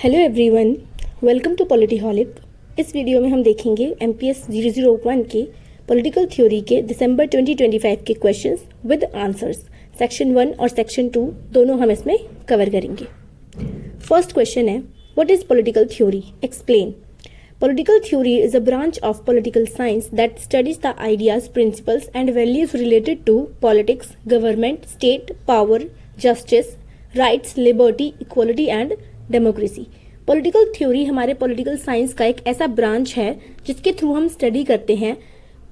Hello everyone, welcome to Politiholic. इस video में हम देखेंगे MPS 001 के पॉलिटिकल थ्योरी के दिसंबर 2025 के क्वेश्चंस विद आंसर्स। सेक्शन 1 और सेक्शन 2 दोनों हम इसमें कवर करेंगे। फर्स्ट क्वेश्चन है, what is political theory? Explain. Political theory is a branch of political science that studies the ideas, principles, and values related to politics, government, state, power, justice, rights, liberty, equality, and democracy. Political theory हमारे political science का एक ऐसा branch है जिसके through हम study करते हैं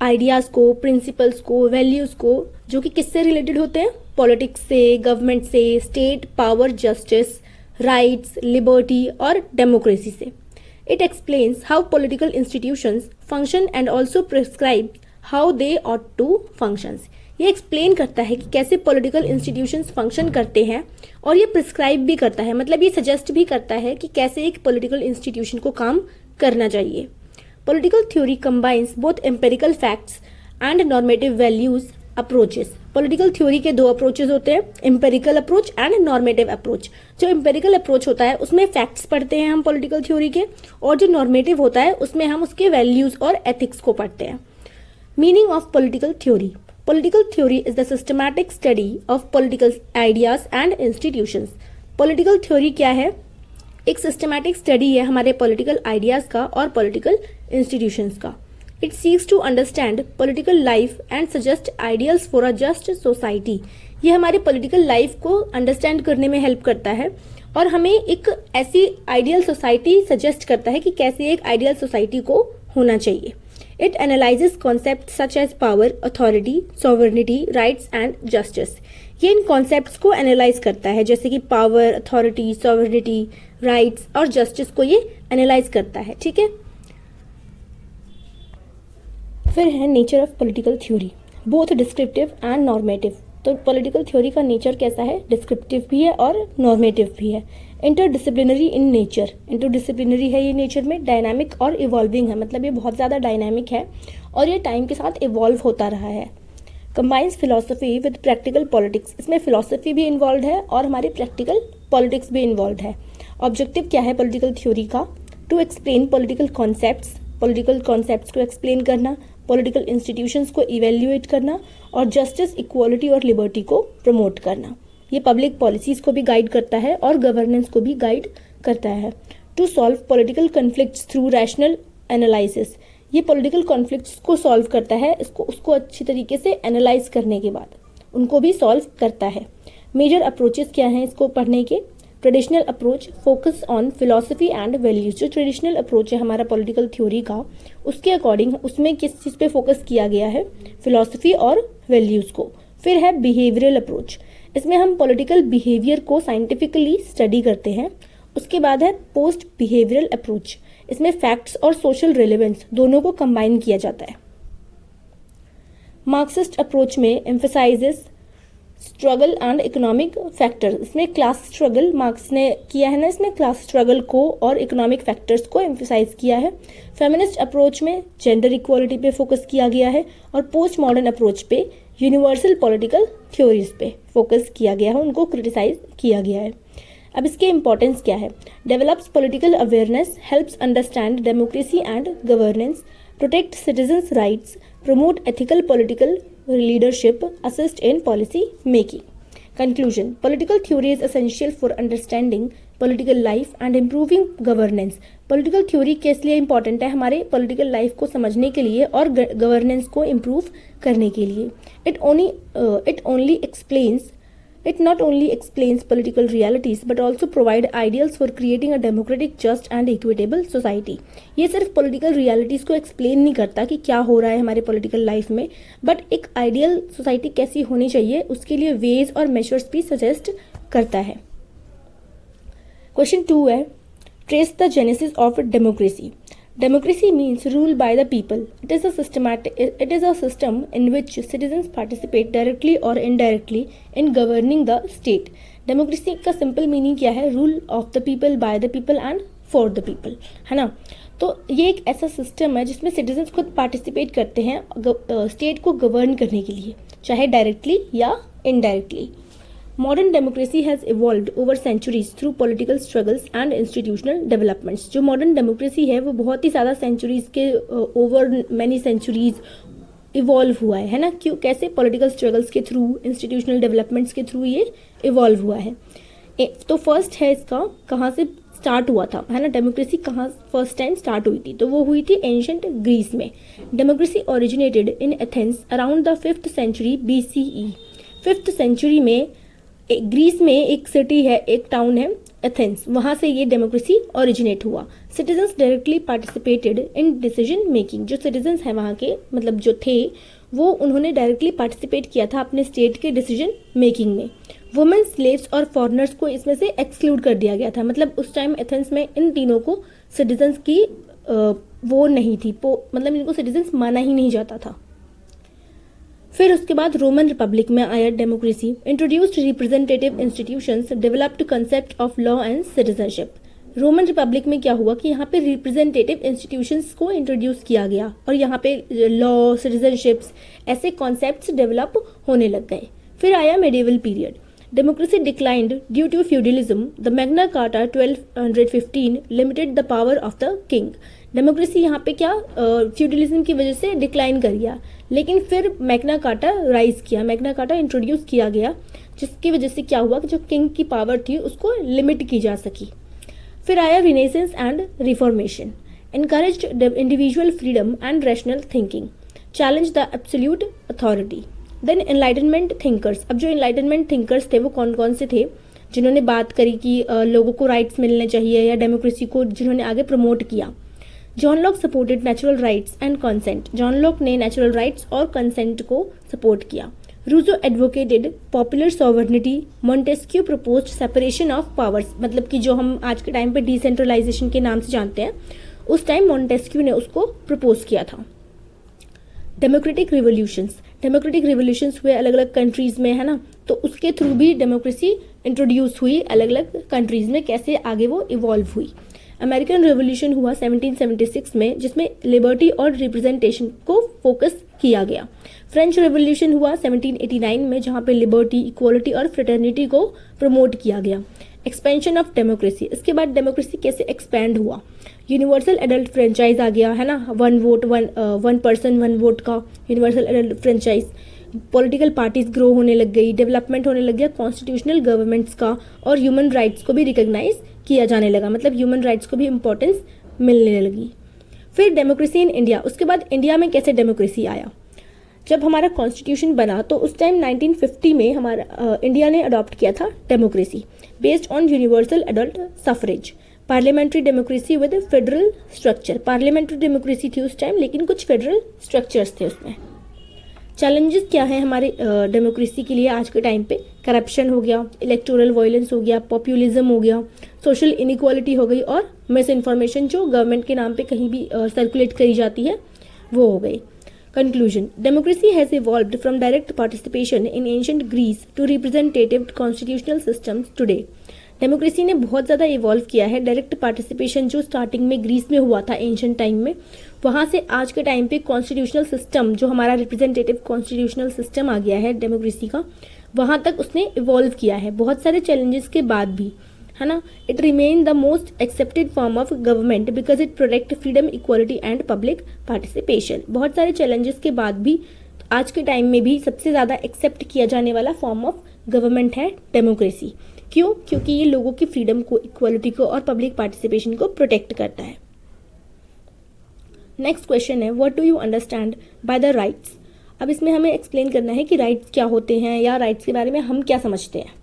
ideas को, प्रिंसिपल्स को, वैल्यूज़ को, जो कि किससे रिलेटेड होते हैं? पॉलिटिक्स से, गवर्नमेंट से, state, power, justice, rights, liberty और डेमोक्रेसी से। It explains how political institutions function and also prescribes how they ought to functions. ये एक्सप्लेन करता है कि कैसे पॉलिटिकल इंस्टीट्यूशंस फंक्शन करते हैं और ये प्रिस्क्राइब भी करता है, मतलब ये सजेस्ट भी करता है कि कैसे एक पॉलिटिकल इंस्टीट्यूशन को काम करना चाहिए। Political theory combines both empirical facts and normative values approaches. Political theory के दो अप्रोचेस होते हैं, empirical approach and normative approach. जो एम्पेरिकल अप्रोच होता है उसमें फैक्ट्स पढ़ते हैं हम पॉलिटिकल थ्योरी के, और जो नॉर्मेटिव होता है उसमें हम उसके वैल्यूज और एथिक्स को पढ़ते हैं। Meaning of political theory. Political theory is the systematic study of political ideas and institutions. Political theory क्या है? एक सिस्टमैटिक स्टडी है हमारे पॉलिटिकल आइडियाज का और पॉलिटिकल इंस्टीट्यूशंस का। It seeks to understand political life and suggest ideals for a just society. ये हमारे political life को understand करने में help करता है और हमें एक ऐसी ideal society suggest करता है कि कैसे एक ideal society को होना चाहिए। It analyzes concepts such as power, authority, sovereignty, rights and justice. ये इन concepts को analyze करता है, जैसे कि power, authority, sovereignty, rights और justice को ये analyze करता है। ठीक है। फिर है nature of political theory, both descriptive and normative. तो पॉलिटिकल थ्योरी का नेचर कैसा है? डिस्क्रिप्टिव भी है और नॉर्मेटिव भी है। इंटरडिसिप्लिनरी इन नेचर, इंटरडिसिप्लिनरी है ये नेचर में, डायनामिक और इवॉल्विंग है, मतलब ये बहुत ज़्यादा डायनामिक है और ये टाइम के साथ इवॉल्व होता रहा है। Combines philosophy with practical politics, इसमें फिलोसफी भी इन्वॉल्व है और हमारी प्रैक्टिकल पॉलिटिक्स भी इन्वॉल्व है। ऑब्जेक्टिव क्या है पॉलिटिकल थ्योरी का? To explain political concepts, political concepts को एक्सप्लेन करना, पॉलिटिकल इंस्टीट्यूशंस को इवेल्युएट करना और जस्टिस, इक्वालिटी और लिबर्टी को प्रमोट करना। ये पब्लिक पॉलिसीज को भी गाइड करता है और गवर्नेंस को भी गाइड करता है। To solve political conflicts through rational analysis, ये पॉलिटिकल कॉन्फ्लिक्ट्स को सॉल्व करता है, उसको अच्छी तरीके से एनालाइज करने के बाद उनको भी सॉल्व करता है। मेजर अप्रोचेस क्या हैं इसको पढ़ने के? Traditional approach focus on philosophy and values. जो ट्रेडिशनल अप्रोच है हमारा पॉलिटिकल थ्योरी का, उसके अकॉर्डिंग उसमें किस चीज़ पे फोकस किया गया है? फिलोसफी और वैल्यूज को। फिर है बिहेवियरल अप्रोच, इसमें हम पॉलिटिकल बिहेवियर को साइंटिफिकली स्टडी करते हैं। उसके बाद है पोस्ट बिहेवियरल अप्रोच, इसमें फैक्ट्स और सोशल रिलेवेंस दोनों को कंबाइन किया जाता है। मार्क्सिस्ट अप्रोच में emphasises struggle and economic factor, इसमें क्लास स्ट्रगल मार्क्स ने किया है ना, इसमें क्लास स्ट्रगल को और इकोनॉमिक फैक्टर्स को एम्फेसाइज किया है। फेमिनिस्ट अप्रोच में जेंडर इक्वालिटी पे फोकस किया गया है और पोस्ट मॉडर्न अप्रोच पे यूनिवर्सल पॉलिटिकल थ्योरीज पे फोकस किया गया है, उनको क्रिटिसाइज किया गया है। अब इसके इंपॉर्टेंस क्या है? Develops political awareness, helps understand democracy and governance, protect citizens rights, promote ethical political leadership, assist in policy making. Conclusion: Political theory is essential for understanding political life and improving governance. Political theory किस लिए important है? हमारे political life को समझने के लिए और governance को improve करने के लिए। It not only explains political realities but also provide ideals for creating a democratic, just and equitable society. ये सिर्फ political realities को explain नहीं करता कि क्या हो रहा है हमारे political life में, but एक ideal society कैसी होनी चाहिए उसके लिए ways और measures भी suggest करता है। Question 2 है, trace the genesis of democracy. Democracy means rule by the people. It is a system in which citizens participate directly or indirectly in governing the state. Democracy का simple meaning क्या है? Rule of the people, by the people and for the people, है ना। तो ये एक ऐसा system है जिसमें सिटीजन्स खुद पार्टिसिपेट करते हैं स्टेट को गवर्न करने के लिए, चाहे डायरेक्टली या indirectly. Modern democracy has evolved over centuries through political struggles and institutional developments. जो मॉडर्न डेमोक्रेसी है वो बहुत ही ज़्यादा सेंचुरीज के ओवर मैनी सेंचुरीज इवॉल्व हुआ है ना। क्यों, कैसे? पॉलिटिकल स्ट्रगल्स के थ्रू, इंस्टीट्यूशनल डेवलपमेंट्स के थ्रू ये इवॉल्व हुआ है। तो फर्स्ट है इसका कहाँ से स्टार्ट हुआ था, है ना, डेमोक्रेसी कहाँ फर्स्ट टाइम स्टार्ट हुई थी, तो वो हुई थी एंशंट ग्रीस में। Democracy originated in Athens around the 5th century BCE। 5th century में ग्रीस में एक सिटी है, एक टाउन है एथेंस, वहाँ से ये डेमोक्रेसी ओरिजिनेट हुआ। Citizens directly participated in decision making. जो सिटीजन्स हैं वहाँ के, मतलब जो थे, वो उन्होंने डायरेक्टली पार्टिसिपेट किया था अपने स्टेट के डिसीजन मेकिंग में। वुमेन, स्लेव्स और फॉरेनर्स को इसमें से एक्सक्लूड कर दिया गया था। मतलब उस टाइम एथेंस में इन तीनों को सिटीजन्स की वो नहीं थी, मतलब इनको सिटीजन्स माना ही नहीं जाता था। फिर उसके बाद रोमन रिपब्लिक में आया democracy. Introduced representative institutions, developed concept of law and citizenship. Roman Republic में क्या हुआ कि यहाँ पे रिप्रेजेंटेटिव इंस्टीट्यूशंस को इंट्रोड्यूस किया गया और यहाँ पे लॉ, सिटीजनशिप्स ऐसे कॉन्सेप्ट्स डेवलप होने लग गए। फिर आया medieval period. Democracy declined due to feudalism. The Magna Carta 1215 limited the power of the king. Democracy यहाँ पे क्या फ्यूडलिज्म की वजह से डिक्लाइन कर गया, लेकिन फिर मैग्ना कार्टा राइज किया, मैग्ना कार्टा इंट्रोड्यूस किया गया, जिसकी वजह से क्या हुआ कि जो किंग की पावर थी उसको लिमिट की जा सकी। फिर आया renaissance and reformation. Encouraged individual freedom and rational thinking, challenge the absolute authority. Then enlightenment thinkers. अब जो एनलाइटनमेंट थिंकर्स थे वो कौन कौन से थे, जिन्होंने बात करी कि लोगों को राइट्स मिलने चाहिए या डेमोक्रेसी को जिन्होंने आगे प्रमोट किया। John Locke supported natural rights and consent. John Locke ने नेचुरल राइट्स और कंसेंट को सपोर्ट किया। Rousseau advocated popular sovereignty. Montesquieu proposed separation of powers, मतलब कि जो हम आज के टाइम पे डिसेंट्रलाइजेशन के नाम से जानते हैं, उस टाइम मॉन्टेस्क्यू ने उसको प्रपोज किया था। Democratic revolutions. डेमोक्रेटिक रिवोल्यूशंस हुए अलग अलग कंट्रीज में, है ना, तो उसके थ्रू भी डेमोक्रेसी इंट्रोड्यूस हुई अलग अलग कंट्रीज में, कैसे आगे वो इवॉल्व हुई। अमेरिकन रेवोल्यूशन हुआ 1776 में, जिसमें लिबर्टी और रिप्रेजेंटेशन को फोकस किया गया। फ्रेंच रेवोल्यूशन हुआ 1789 में, जहाँ पे लिबर्टी, इक्वालिटी और फ्रेटर्निटी को प्रमोट किया गया। Expansion of democracy. इसके बाद डेमोक्रेसी कैसे एक्सपैंड हुआ, यूनिवर्सल एडल्ट फ्रेंचाइज आ गया, है ना, वन पर्सन वन वोट का universal adult franchise. Political parties grow होने लग गई, डेवलपमेंट होने लग गया कॉन्स्टिट्यूशनल गवर्नमेंट्स का, और ह्यूमन राइट्स को भी रिकॉग्नाइज किया जाने लगा, मतलब ह्यूमन राइट्स को भी इंपॉर्टेंस मिलने लगी। फिर डेमोक्रेसी इन इंडिया। उसके बाद इंडिया में कैसे डेमोक्रेसी आया, जब हमारा कॉन्स्टिट्यूशन बना तो उस टाइम 1950 में हमारा इंडिया ने अडॉप्ट किया था democracy based on universal adult suffrage. Parliamentary democracy with federal structure. Parliamentary democracy थी उस टाइम, लेकिन कुछ फेडरल स्ट्रक्चर्स थे उसमें। चैलेंजेस क्या है हमारे डेमोक्रेसी के लिए आज के टाइम पे, करप्शन हो गया, इलेक्टोरल वायलेंस हो गया, पॉपुलिज्म हो गया, सोशल इनइक्वालिटी हो गई, और मिस इन्फॉर्मेशन जो गवर्नमेंट के नाम पे कहीं भी सर्कुलेट करी जाती है वो हो गई। Conclusion. Democracy has evolved from direct participation in ancient Greece to representative constitutional systems today. Democracy ने बहुत ज़्यादा इवॉल्व किया है। डायरेक्ट पार्टिसिपेशन जो स्टार्टिंग में ग्रीस में हुआ था एंशिएंट टाइम में, वहाँ से आज के टाइम पे कॉन्स्टिट्यूशनल सिस्टम जो हमारा रिप्रेजेंटेटिव कॉन्स्टिट्यूशनल सिस्टम आ गया है डेमोक्रेसी का, वहाँ तक उसने इवॉल्व किया है बहुत सारे चैलेंजेस के बाद भी, है ना। It remain the most accepted form of government because it protect freedom, equality and public participation. बहुत सारे चैलेंजेस के बाद भी आज के टाइम में भी सबसे ज़्यादा एक्सेप्ट किया जाने वाला फॉर्म ऑफ गवर्नमेंट है डेमोक्रेसी। क्यों? क्योंकि ये लोगों की फ्रीडम को, इक्वालिटी को और पब्लिक पार्टिसिपेशन को प्रोटेक्ट करता है। नेक्स्ट क्वेश्चन है, what do you understand by the rights. अब इसमें हमें एक्सप्लेन करना है कि राइट्स क्या होते हैं या राइट्स के बारे में हम क्या समझते हैं।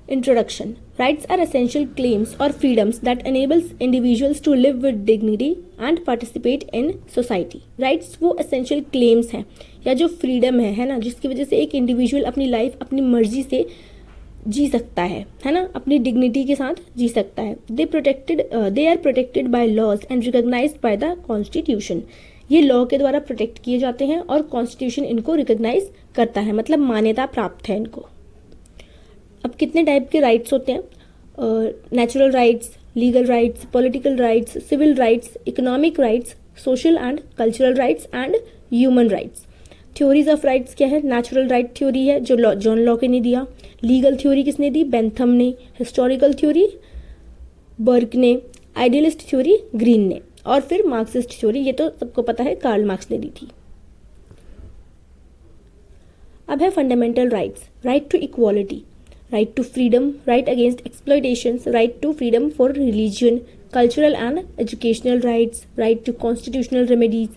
Introduction. Rights are essential claims or freedoms that enables individuals to live with dignity and participate in society. Rights वो essential claims हैं या जो freedom है ना, जिसकी वजह से एक individual अपनी life अपनी मर्जी से जी सकता है ना, अपनी dignity के साथ जी सकता है। They are protected by laws and recognized by the constitution. ये लॉ के द्वारा प्रोटेक्ट किए जाते हैं और कॉन्स्टिट्यूशन इनको रिकॉग्नाइज करता है, मतलब मान्यता प्राप्त है इनको। अब कितने टाइप के राइट्स होते हैं, natural rights, legal rights, political rights, civil rights, economic rights, social and cultural rights and human rights. Theories of rights क्या है? नेचुरल राइट थ्योरी है जो जॉन लॉके ने दिया। लीगल थ्योरी किसने दी? बेंथम ने। हिस्टोरिकल थ्योरी बर्क ने। आइडियलिस्ट थ्योरी ग्रीन ने। और फिर मार्क्सिस्ट थ्योरी, ये तो सबको पता है, कार्ल मार्क्स ने दी थी। अब है fundamental rights. Right to equality, right to freedom, right against exploitation, right to freedom for religion, cultural and educational rights, right to constitutional remedies.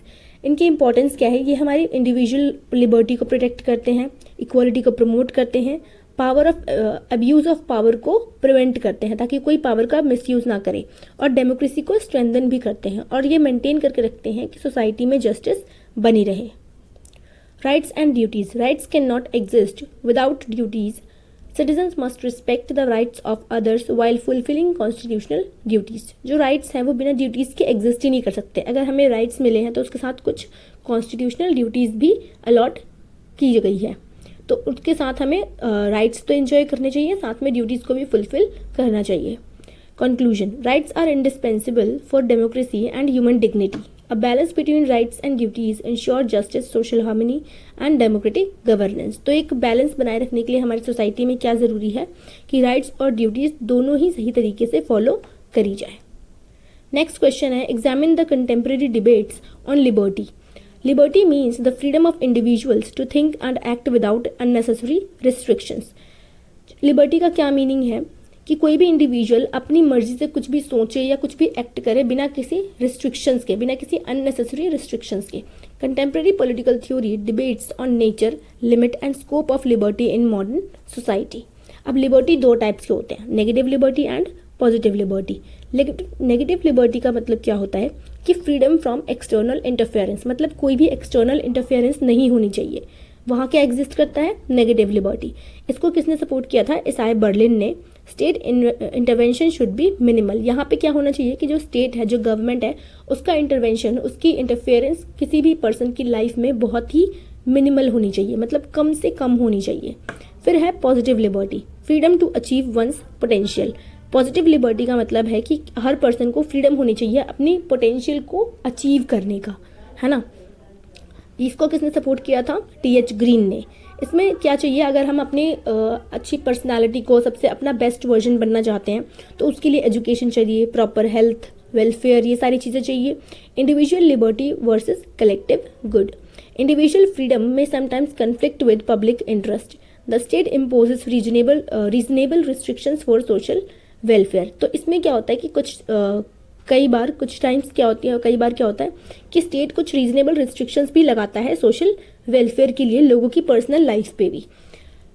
इनकी इंपॉर्टेंस क्या है? ये हमारी इंडिविजुअल लिबर्टी को प्रोटेक्ट करते हैं, इक्वालिटी को प्रमोट करते हैं, power of abuse of power को प्रिवेंट करते हैं ताकि कोई पावर का मिसयूज ना करे, और डेमोक्रेसी को स्ट्रेंथन भी करते हैं, और ये मेंटेन करके रखते हैं कि सोसाइटी में जस्टिस बनी रहे। Rights and duties. Rights can not exist without duties. Citizens must respect the rights of others while fulfilling constitutional duties. जो राइट्स हैं वो बिना ड्यूटीज के एग्जिस्ट ही नहीं कर सकते। अगर हमें राइट्स मिले हैं तो उसके साथ कुछ कॉन्स्टिट्यूशनल ड्यूटीज भी अलॉट की गई है, तो उसके साथ हमें राइट्स तो एंजॉय करने चाहिए, साथ में ड्यूटीज को भी फुलफिल करना चाहिए। Conclusion. Rights are indispensable for democracy and human dignity. A balance between rights and duties ensure justice, social harmony and democratic governance। तो एक बैलेंस बनाए रखने के लिए हमारी सोसाइटी में क्या ज़रूरी है कि राइट्स और ड्यूटीज़ दोनों ही सही तरीके से फॉलो करी जाए। नेक्स्ट क्वेश्चन है, examine the contemporary debates on liberty. Liberty means the freedom of individuals to think and act without unnecessary restrictions. Liberty का क्या मीनिंग है कि कोई भी इंडिविजुअल अपनी मर्जी से कुछ भी सोचे या कुछ भी एक्ट करे बिना किसी रिस्ट्रिक्शंस के, बिना किसी अननेसेसरी रिस्ट्रिक्शंस के। Contemporary political theory debates on nature, limit and scope of liberty in modern society. अब लिबर्टी दो टाइप्स के होते हैं, negative liberty and positive liberty. Negative liberty का मतलब क्या होता है कि फ्रीडम फ्रॉम एक्सटर्नल इंटरफेरेंस, मतलब कोई भी एक्सटर्नल इंटरफेरेंस नहीं होनी चाहिए। वहाँ क्या एग्जिस्ट करता है? Negative liberty. इसको किसने सपोर्ट किया था? इसाई बर्लिन ने। State intervention should be minimal. यहाँ पे क्या होना चाहिए कि जो स्टेट है, जो गवर्नमेंट है, उसका इंटरवेंशन, उसकी इंटरफेरेंस किसी भी पर्सन की लाइफ में बहुत ही मिनिमल होनी चाहिए, मतलब कम से कम होनी चाहिए। फिर है positive liberty, freedom to achieve one's potential. Positive liberty का मतलब है कि हर पर्सन को फ्रीडम होनी चाहिए अपनी पोटेंशियल को अचीव करने का, है ना। इसको किसने सपोर्ट किया था? टी.एच. ग्रीन ने। इसमें क्या चाहिए? अगर हम अपनी अच्छी पर्सनालिटी को, सबसे अपना बेस्ट वर्जन बनना चाहते हैं तो उसके लिए एजुकेशन चाहिए, प्रॉपर हेल्थ, वेलफेयर, ये सारी चीज़ें चाहिए। Individual liberty versus collective good. Individual freedom में sometimes conflict with public interest. The state imposes reasonable restrictions for social welfare. तो इसमें क्या होता है कि कई बार क्या होता है कि स्टेट कुछ रीजनेबल रिस्ट्रिक्शंस भी लगाता है सोशल वेलफेयर के लिए, लोगों की पर्सनल लाइफ पे भी।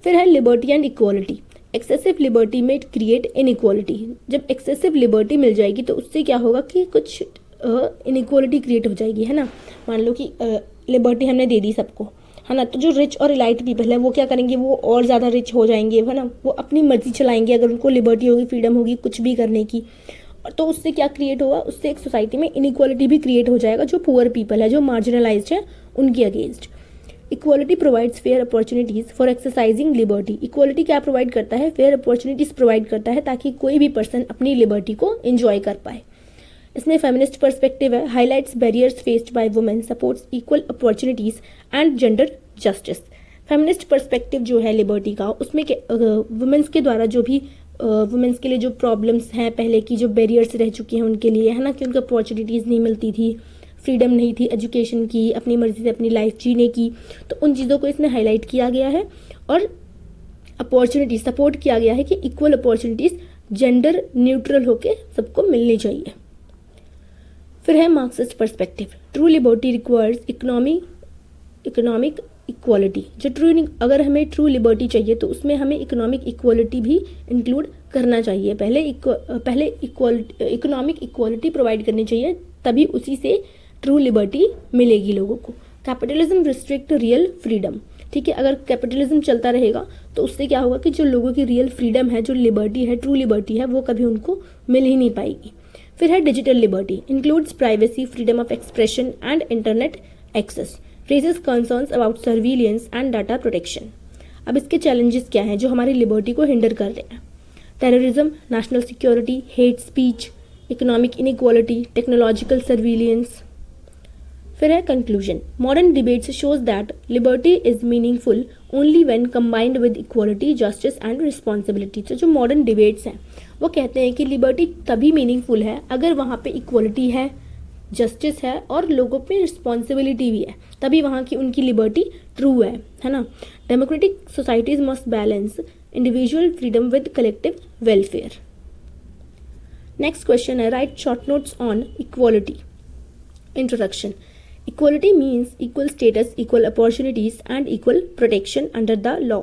फिर है liberty and equality. Excessive liberty में क्रिएट इनइक्वालिटी। जब एक्सेसिव लिबर्टी मिल जाएगी तो उससे क्या होगा कि कुछ इनइक्वालिटी क्रिएट हो जाएगी, है ना। मान लो कि लिबर्टी हमने दे दी सबको, है ना, तो जो रिच और इलाइट पीपल है वो क्या करेंगे? वो और ज़्यादा रिच हो जाएंगे, है ना, वो अपनी मर्जी चलाएंगे अगर उनको लिबर्टी होगी, फ्रीडम होगी कुछ भी करने की। तो उससे क्या क्रिएट होगा? उससे एक सोसाइटी में इनइक्वालिटी भी क्रिएट हो जाएगा, जो पुअर पीपल है, जो मार्जिनलाइज्ड है, उनके against. Equality provides fair opportunities for exercising liberty. Equality क्या प्रोवाइड करता है? फेयर अपॉर्चुनिटीज़ प्रोवाइड करता है ताकि कोई भी पर्सन अपनी लिबर्टी को एंजॉय कर पाए। इसमें फेमिनिस्ट पर्सपेक्टिव है, highlights barriers faced by women, supports equal opportunities and gender justice. Feminist perspective जो है लिबर्टी का, उसमें वुमेन्स के द्वारा जो भी वुमेन्स के लिए जो प्रॉब्लम्स हैं, पहले की जो बैरियर्स रह चुकी हैं उनके लिए, है ना, कि उनको अपॉर्चुनिटीज़ नहीं मिलती थी, फ्रीडम नहीं थी एजुकेशन की, अपनी मर्जी से अपनी लाइफ जीने की, तो उन चीज़ों को इसमें हाईलाइट किया गया है। और अपॉर्चुनिटी सपोर्ट किया गया है कि इक्वल अपॉर्चुनिटीज़ जेंडर न्यूट्रल होके सबको मिलनी चाहिए। फिर है Marxist perspective. True liberty requires economic equality. जो अगर हमें ट्रू लिबर्टी चाहिए तो उसमें हमें इकोनॉमिक इक्वालिटी भी इंक्लूड करना चाहिए। पहले इकोनॉमिक इक्वालिटी प्रोवाइड करनी चाहिए, तभी उसी से ट्रू लिबर्टी मिलेगी लोगों को। Capitalism restrict real freedom. ठीक है, अगर कैपिटलिज्म चलता रहेगा तो उससे क्या होगा कि जो लोगों की रियल फ्रीडम है, जो लिबर्टी है, ट्रू लिबर्टी है, वो कभी उनको मिल ही नहीं पाएगी। फिर है digital liberty, includes privacy, freedom of expression and internet access, raises concerns about surveillance and data protection. अब इसके चैलेंजेस क्या हैं जो हमारी लिबर्टी को हिंडर कर रहे हैं? Terrorism, national security, hate speech, economic inequality, technological surveillance, फिर है conclusion. Modern debates shows that liberty is meaningful only when combined with equality, justice and responsibility. तो जो मॉडर्न डिबेट्स हैं वो कहते हैं कि लिबर्टी तभी मीनिंगफुल है अगर वहाँ पे इक्वालिटी है, जस्टिस है और लोगों पे रिस्पॉन्सिबिलिटी भी है, तभी वहाँ की उनकी लिबर्टी ट्रू है ना। Democratic societies must balance individual freedom with collective welfare. Next question है right short notes on equality. Introduction. Equality means equal status, equal opportunities and equal protection under the law.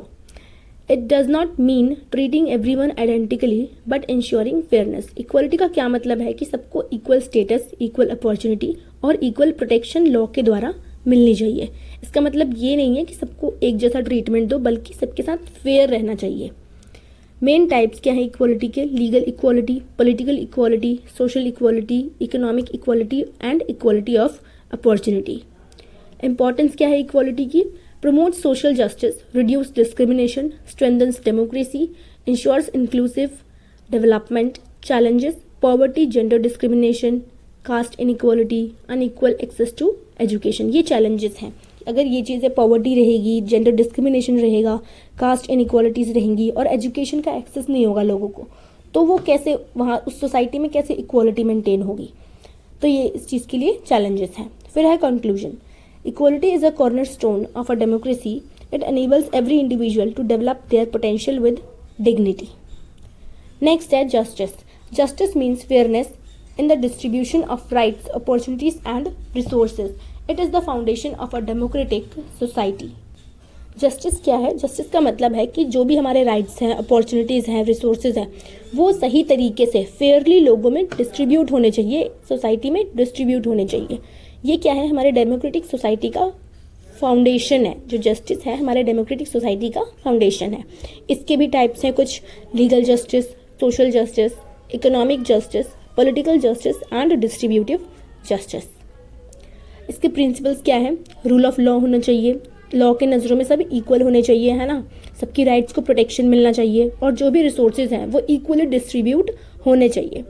It does not mean treating everyone identically but ensuring fairness. Equality का क्या मतलब है कि सबको equal status, equal opportunity और equal protection law के द्वारा मिलनी चाहिए। इसका मतलब ये नहीं है कि सबको एक जैसा ट्रीटमेंट दो, बल्कि सबके साथ फेयर रहना चाहिए। मेन टाइप्स क्या है इक्वालिटी के? Legal equality, political equality, social equality, economic equality and equality of opportunity. Importance क्या है इक्वालिटी की? Promote social justice, reduce discrimination, strengthens democracy, ensures inclusive development, challenges poverty, gender discrimination, caste inequality, unequal access to education. ये challenges हैं। अगर ये चीज़ें poverty रहेगी, gender discrimination रहेगा, कास्ट इनइक्वालिटीज़ रहेंगी और एजुकेशन का एक्सेस नहीं होगा लोगों को, तो वो कैसे वहाँ उस सोसाइटी में कैसे इक्वालिटी मेंटेन होगी? तो ये इस चीज़ के लिए चैलेंजेस हैं। फिर है conclusion. Equality is a corner stone of a democracy. It enables every individual to develop their potential with dignity. Next है justice. Justice means fairness in the distribution of rights, opportunities and resources. It is the foundation of a democratic society. Justice क्या है? Justice का मतलब है कि जो भी हमारे राइट्स हैं, अपॉर्चुनिटीज़ हैं, रिसोर्सेज हैं, वो सही तरीके से फेयरली लोगों में डिस्ट्रीब्यूट होने चाहिए, सोसाइटी में डिस्ट्रीब्यूट होने चाहिए। ये क्या है? हमारे डेमोक्रेटिक सोसाइटी का फाउंडेशन है। जो जस्टिस है हमारे डेमोक्रेटिक सोसाइटी का फाउंडेशन है। इसके भी टाइप्स हैं कुछ, legal justice, social justice, economic justice, political justice and distributive justice. इसके प्रिंसिपल्स क्या है? रूल ऑफ लॉ होना चाहिए, लॉ के नज़रों में सब इक्वल होने चाहिए, है ना, सबकी राइट्स को प्रोटेक्शन मिलना चाहिए और जो भी रिसोर्सेज हैं वो इक्वली डिस्ट्रीब्यूट होने चाहिए।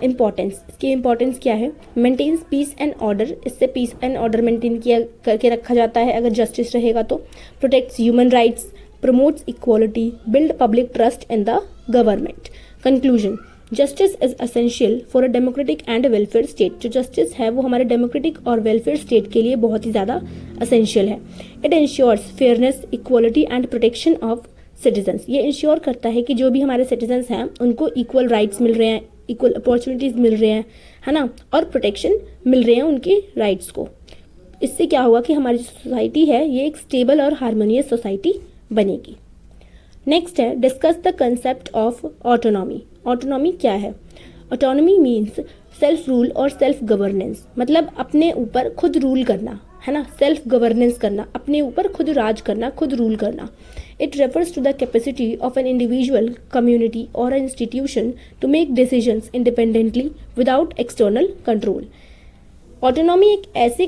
इंपॉर्टेंस, इसकी इंपॉर्टेंस क्या है? मेंटेन्स पीस एंड ऑर्डर, इससे पीस एंड ऑर्डर मेंटेन किया करके रखा जाता है अगर जस्टिस रहेगा तो। Protects human rights, promotes equality, build public trust in the government. Conclusion, justice is essential for a democratic and welfare state. जो जस्टिस है वो हमारे डेमोक्रेटिक और वेलफेयर स्टेट के लिए बहुत ही ज़्यादा असेंशियल है। It ensures fairness, equality and protection of citizens. ये इंश्योर करता है कि जो भी हमारे सिटीजन्स हैं उनको इक्वल राइट्स मिल रहे हैं, इक्वल अपॉर्चुनिटीज़ मिल रहे हैं, है ना, और प्रोटेक्शन मिल रहे हैं उनके राइट्स को। इससे क्या होगा कि हमारी सोसाइटी है ये एक स्टेबल और हार्मोनियस सोसाइटी बनेगी। नेक्स्ट है discuss the concept of autonomy. Autonomy क्या है? ऑटोनॉमी मीन्स सेल्फ रूल और सेल्फ गवर्नेंस, मतलब अपने ऊपर खुद रूल करना, है ना, सेल्फ गवर्नेंस करना, अपने ऊपर खुद राज करना, खुद रूल करना। It refers to the capacity of an individual, community और institution to make decisions independently without external control. Autonomy एक ऐसे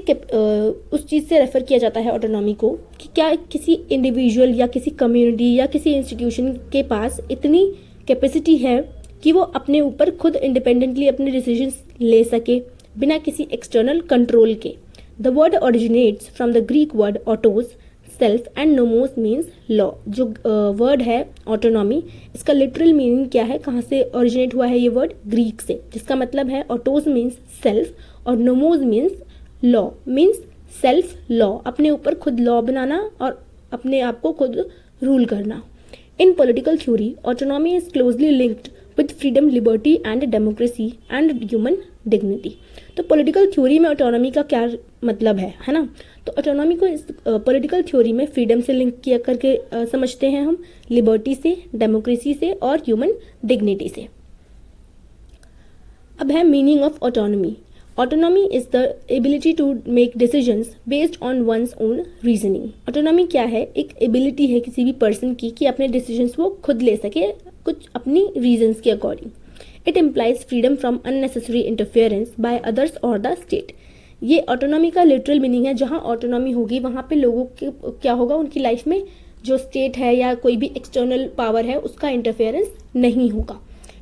उस चीज़ से रेफ़र किया जाता है ऑटोनॉमी को कि क्या किसी इंडिविजुअल या किसी कम्युनिटी या किसी इंस्टीट्यूशन के पास इतनी कैपेसिटी है कि वो अपने ऊपर खुद इंडिपेंडेंटली अपने डिसीजंस ले सके बिना किसी एक्सटर्नल कंट्रोल के। The word originates from the Greek word autos, self, and nomos means law. जो वर्ड है ऑटोनॉमी, इसका लिटरल मीनिंग क्या है, कहाँ से ओरिजिनेट हुआ है ये वर्ड? ग्रीक से, जिसका मतलब है ऑटोज मीन्स सेल्फ और nomos means law, means self law, अपने ऊपर खुद लॉ बनाना और अपने आप को खुद रूल करना। इन political theory autonomy is closely linked with freedom, liberty and democracy and human dignity. तो पॉलिटिकल थ्योरी में ऑटोनॉमी का क्या मतलब है ना, तो ऑटोनॉमी को इस पॉलिटिकल थ्योरी में फ्रीडम से लिंक किया करके समझते हैं हम, लिबर्टी से, डेमोक्रेसी से और ह्यूमन डिग्निटी से। अब है meaning of autonomy. Autonomy is the ability to make decisions based on one's own reasoning. Autonomy क्या है? एक एबिलिटी है किसी भी पर्सन की कि अपने डिसीजंस वो खुद ले सके कुछ अपनी रीजंस के according. It implies freedom from unnecessary interference by others और द स्टेट। ये ऑटोनॉमी का लिटरल मीनिंग है। जहाँ ऑटोनॉमी होगी वहाँ पे लोगों के क्या होगा, उनकी लाइफ में जो स्टेट है या कोई भी एक्सटर्नल पावर है उसका इंटरफेरेंस नहीं होगा।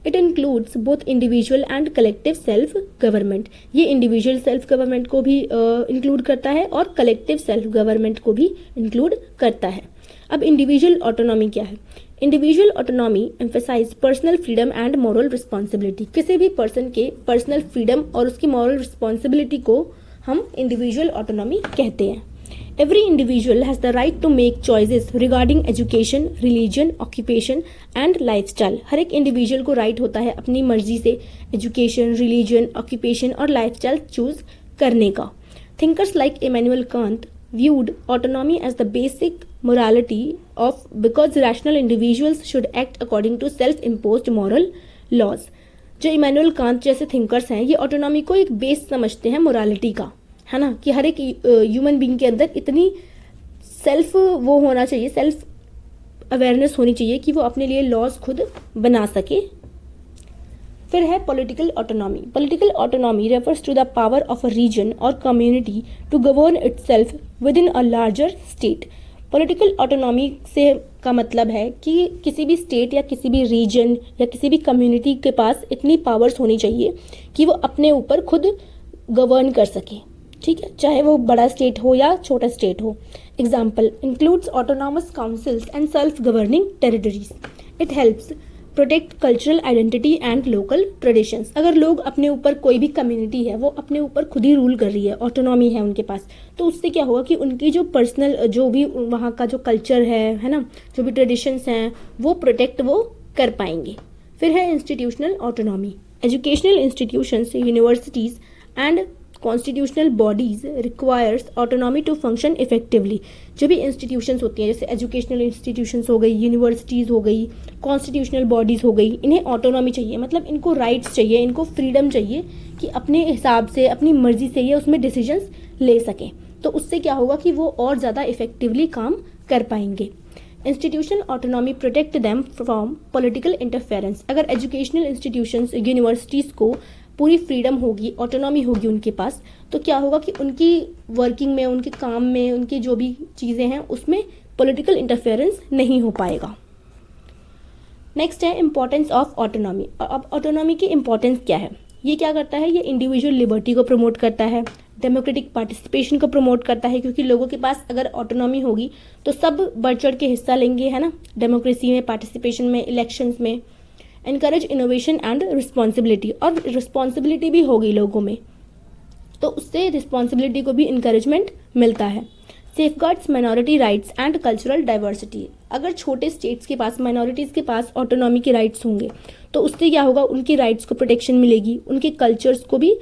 It includes both individual and collective self government. ये इंडिविजुअल सेल्फ गवर्नमेंट को भी इंक्लूड करता है और कलेक्टिव सेल्फ गवर्नमेंट को भी इंक्लूड करता है। अब इंडिविजुअल ऑटोनॉमी क्या है? Individual autonomy emphasise personal freedom and moral responsibility. किसी भी पर्सन के पर्सनल फ्रीडम और उसकी मॉरल रिस्पॉन्सिबिलिटी को हम इंडिविजुअल ऑटोनॉमी कहते हैं। Every individual has the right to make choices regarding education, religion, occupation and lifestyle। हर एक इंडिविजुअल को राइट होता है अपनी मर्जी से एजुकेशन, रिलीजन, ऑक्यूपेशन और लाइफस्टाइल चूज करने का। Thinkers like Immanuel Kant viewed autonomy as the basic morality of because rational individuals should act according to self-imposed moral laws। जो इमैनुअल कांट जैसे थिंकर्स हैं ये ऑटोनॉमी को एक बेस समझते हैं मोरालिटी का, है ना, कि हर एक ह्यूमन बीइंग के अंदर इतनी सेल्फ वो होना चाहिए, सेल्फ अवेयरनेस होनी चाहिए कि वो अपने लिए लॉज खुद बना सके। फिर है political autonomy. Political autonomy refers to the power of a region और community to govern itself within a larger state. Political autonomy से का मतलब है कि किसी भी स्टेट या किसी भी रीजन या किसी भी कम्युनिटी के पास इतनी पावर्स होनी चाहिए कि वो अपने ऊपर खुद गवर्न कर सके, ठीक है, चाहे वो बड़ा स्टेट हो या छोटा स्टेट हो। Example includes autonomous councils and self governing territories. It helps protect cultural identity and local traditions. अगर लोग अपने ऊपर, कोई भी कम्युनिटी है वो अपने ऊपर खुद ही रूल कर रही है, ऑटोनॉमी है उनके पास, तो उससे क्या होगा कि उनकी जो पर्सनल, जो भी वहाँ का जो कल्चर है ना, जो भी ट्रेडिशंस हैं वो प्रोटेक्ट वो कर पाएंगे। फिर है institutional autonomy. Educational institutions, universities and constitutional bodies requires autonomy to function effectively. जो भी इंस्टीट्यूशंस होती हैं, जैसे एजुकेशनल इंस्टीट्यूशंस हो गई, यूनिवर्सिटीज़ हो गई, कॉन्स्टिट्यूशनल बॉडीज़ हो गई, इन्हें ऑटोनॉमी चाहिए, मतलब इनको राइट्स चाहिए, इनको फ्रीडम चाहिए कि अपने हिसाब से, अपनी मर्जी से ये उसमें डिसीजंस ले सकें। तो उससे क्या होगा कि वो और ज़्यादा इफेक्टिवली काम कर पाएंगे। Institutional autonomy protect them from political interference. अगर एजुकेशनल इंस्टीट्यूशंस, यूनिवर्सिटीज़ को पूरी फ्रीडम होगी, ऑटोनॉमी होगी उनके पास, तो क्या होगा कि उनकी वर्किंग में, उनके काम में, उनकी जो भी चीज़ें हैं उसमें पॉलिटिकल इंटरफेरेंस नहीं हो पाएगा। नेक्स्ट है इंपॉर्टेंस ऑफ ऑटोनॉमी। अब ऑटोनॉमी की इंपॉर्टेंस क्या है? ये क्या करता है? ये इंडिविजुअल लिबर्टी को प्रमोट करता है, डेमोक्रेटिक पार्टिसिपेशन को प्रमोट करता है, क्योंकि लोगों के पास अगर ऑटोनॉमी होगी तो सब बढ़ चढ़ के हिस्सा लेंगे, है ना, डेमोक्रेसी में, पार्टिसिपेशन में, इलेक्शंस में। एनकरेज इनोवेशन एंड रिस्पॉन्सिबिलिटी, और रिस्पॉन्सिबिलिटी भी होगी लोगों में, तो उससे रिस्पॉन्सिबिलिटी को भी इंकरेजमेंट मिलता है। Safeguards minority rights and cultural diversity. अगर छोटे स्टेट्स के पास, माइनॉरिटीज़ के पास ऑटोनॉमी के राइट्स होंगे तो उससे क्या होगा, उनकी राइट्स को प्रोटेक्शन मिलेगी, उनके कल्चर्स को भी